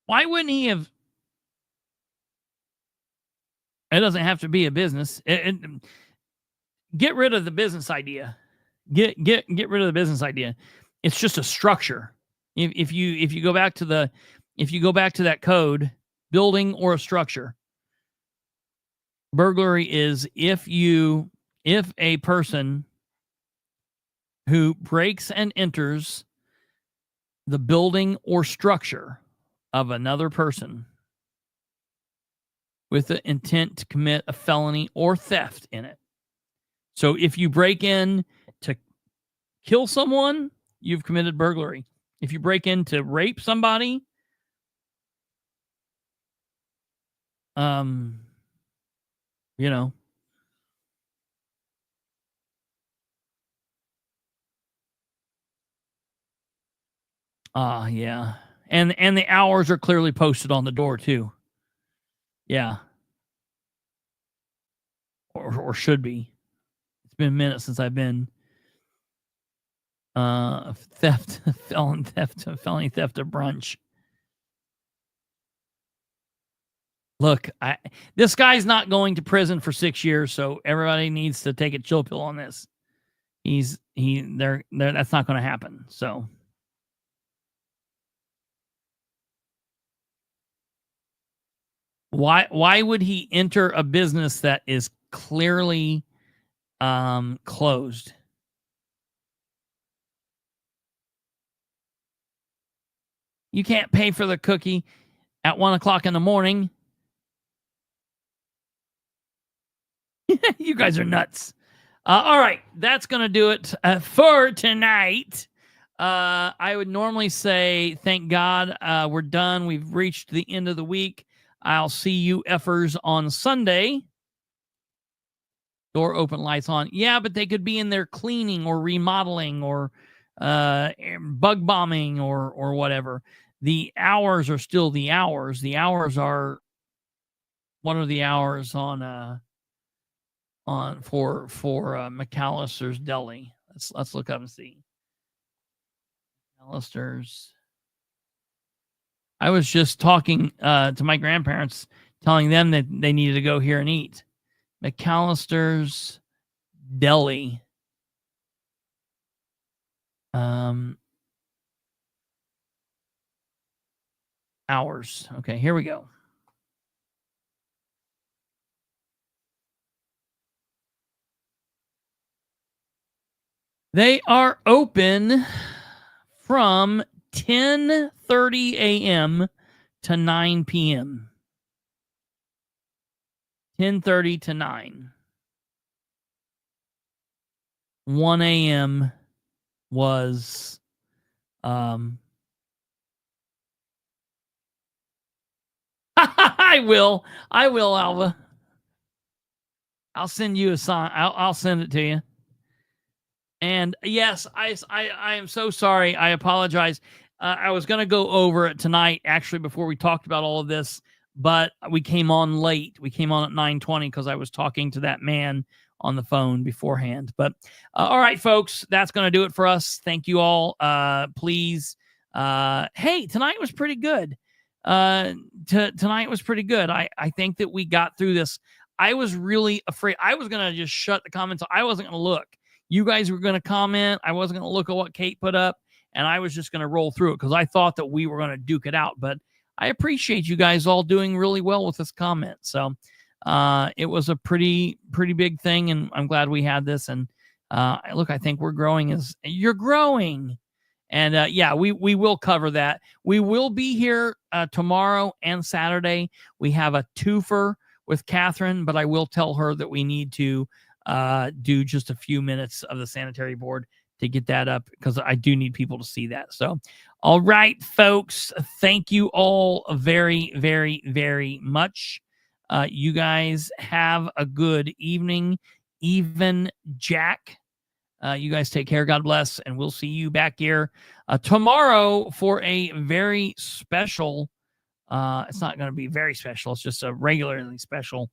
S1: Why wouldn't he have? It doesn't have to be a business. Get rid of the business idea. Get rid of the business idea. It's just a structure. If you go back to that code, building or a structure. Burglary is if a person who breaks and enters the building or structure of another person with the intent to commit a felony or theft in it. So if you break in to kill someone, you've committed burglary. If you break in to rape somebody, yeah. And the hours are clearly posted on the door too. Yeah. Or should be. It's been a minute since I've been felony theft of brunch. Look, this guy's not going to prison for 6 years, so everybody needs to take a chill pill on this. That's not going to happen. So why would he enter a business that is clearly closed? You can't pay for the cookie at 1 o'clock in the morning. You guys are nuts. All right, that's going to do it for tonight. I would normally say, thank God, we're done. We've reached the end of the week. I'll see you effers on Sunday. Door open, lights on. Yeah, but they could be in there cleaning or remodeling or bug bombing or whatever. The hours are still the hours. The hours are, what are the hours on for McAllister's Deli? Let's look up and see. McAllister's. I was just talking to my grandparents, telling them that they needed to go here and eat. McAllister's Deli. Hours. Okay, here we go. They are open from 10:30 a.m. to 9 p.m. 10:30 to 9. 1 a.m. was I will, Alva. I'll send you a sign. I'll send it to you. And yes, I am so sorry. I apologize. I was going to go over it tonight, actually, before we talked about all of this, but we came on late. We came on at 9:20 because I was talking to that man on the phone beforehand. But all right, folks, that's going to do it for us. Thank you all. Please. Hey, tonight was pretty good. Tonight was pretty good. I think that we got through this. I was really afraid. I was going to just shut the comments. I wasn't going to look. You guys were going to comment. I wasn't going to look at what Kate put up, and I was just going to roll through it because I thought that we were going to duke it out. But I appreciate you guys all doing really well with this comment. So it was a pretty big thing, and I'm glad we had this. And look, I think we're growing as you're growing. And yeah, we will cover that. We will be here tomorrow and Saturday. We have a twofer with Catherine, but I will tell her that we need to do just a few minutes of the sanitary board to get that up because I do need people to see that. So, all right, folks, thank you all very, very, very much. You guys have a good evening. Even Jack. You guys take care. God bless. And we'll see you back here tomorrow for a very special, it's not going to be very special. It's just a regularly special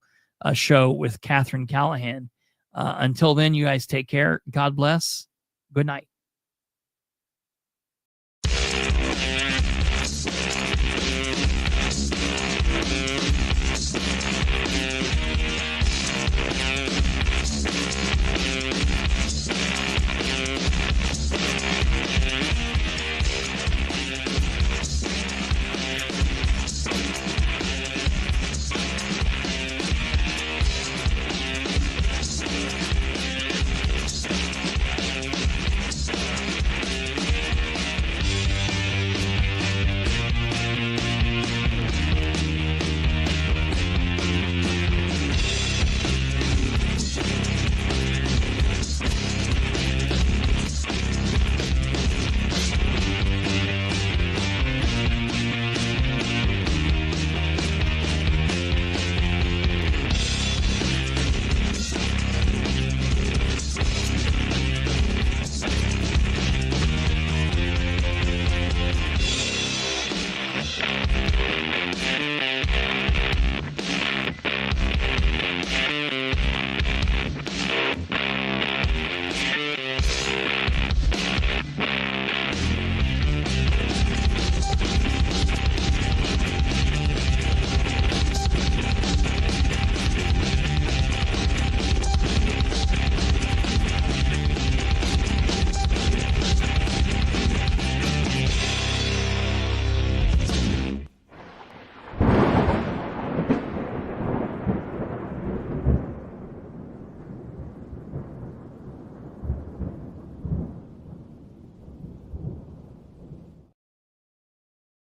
S1: show with Catherine Callahan. Until then, you guys take care. God bless. Good night.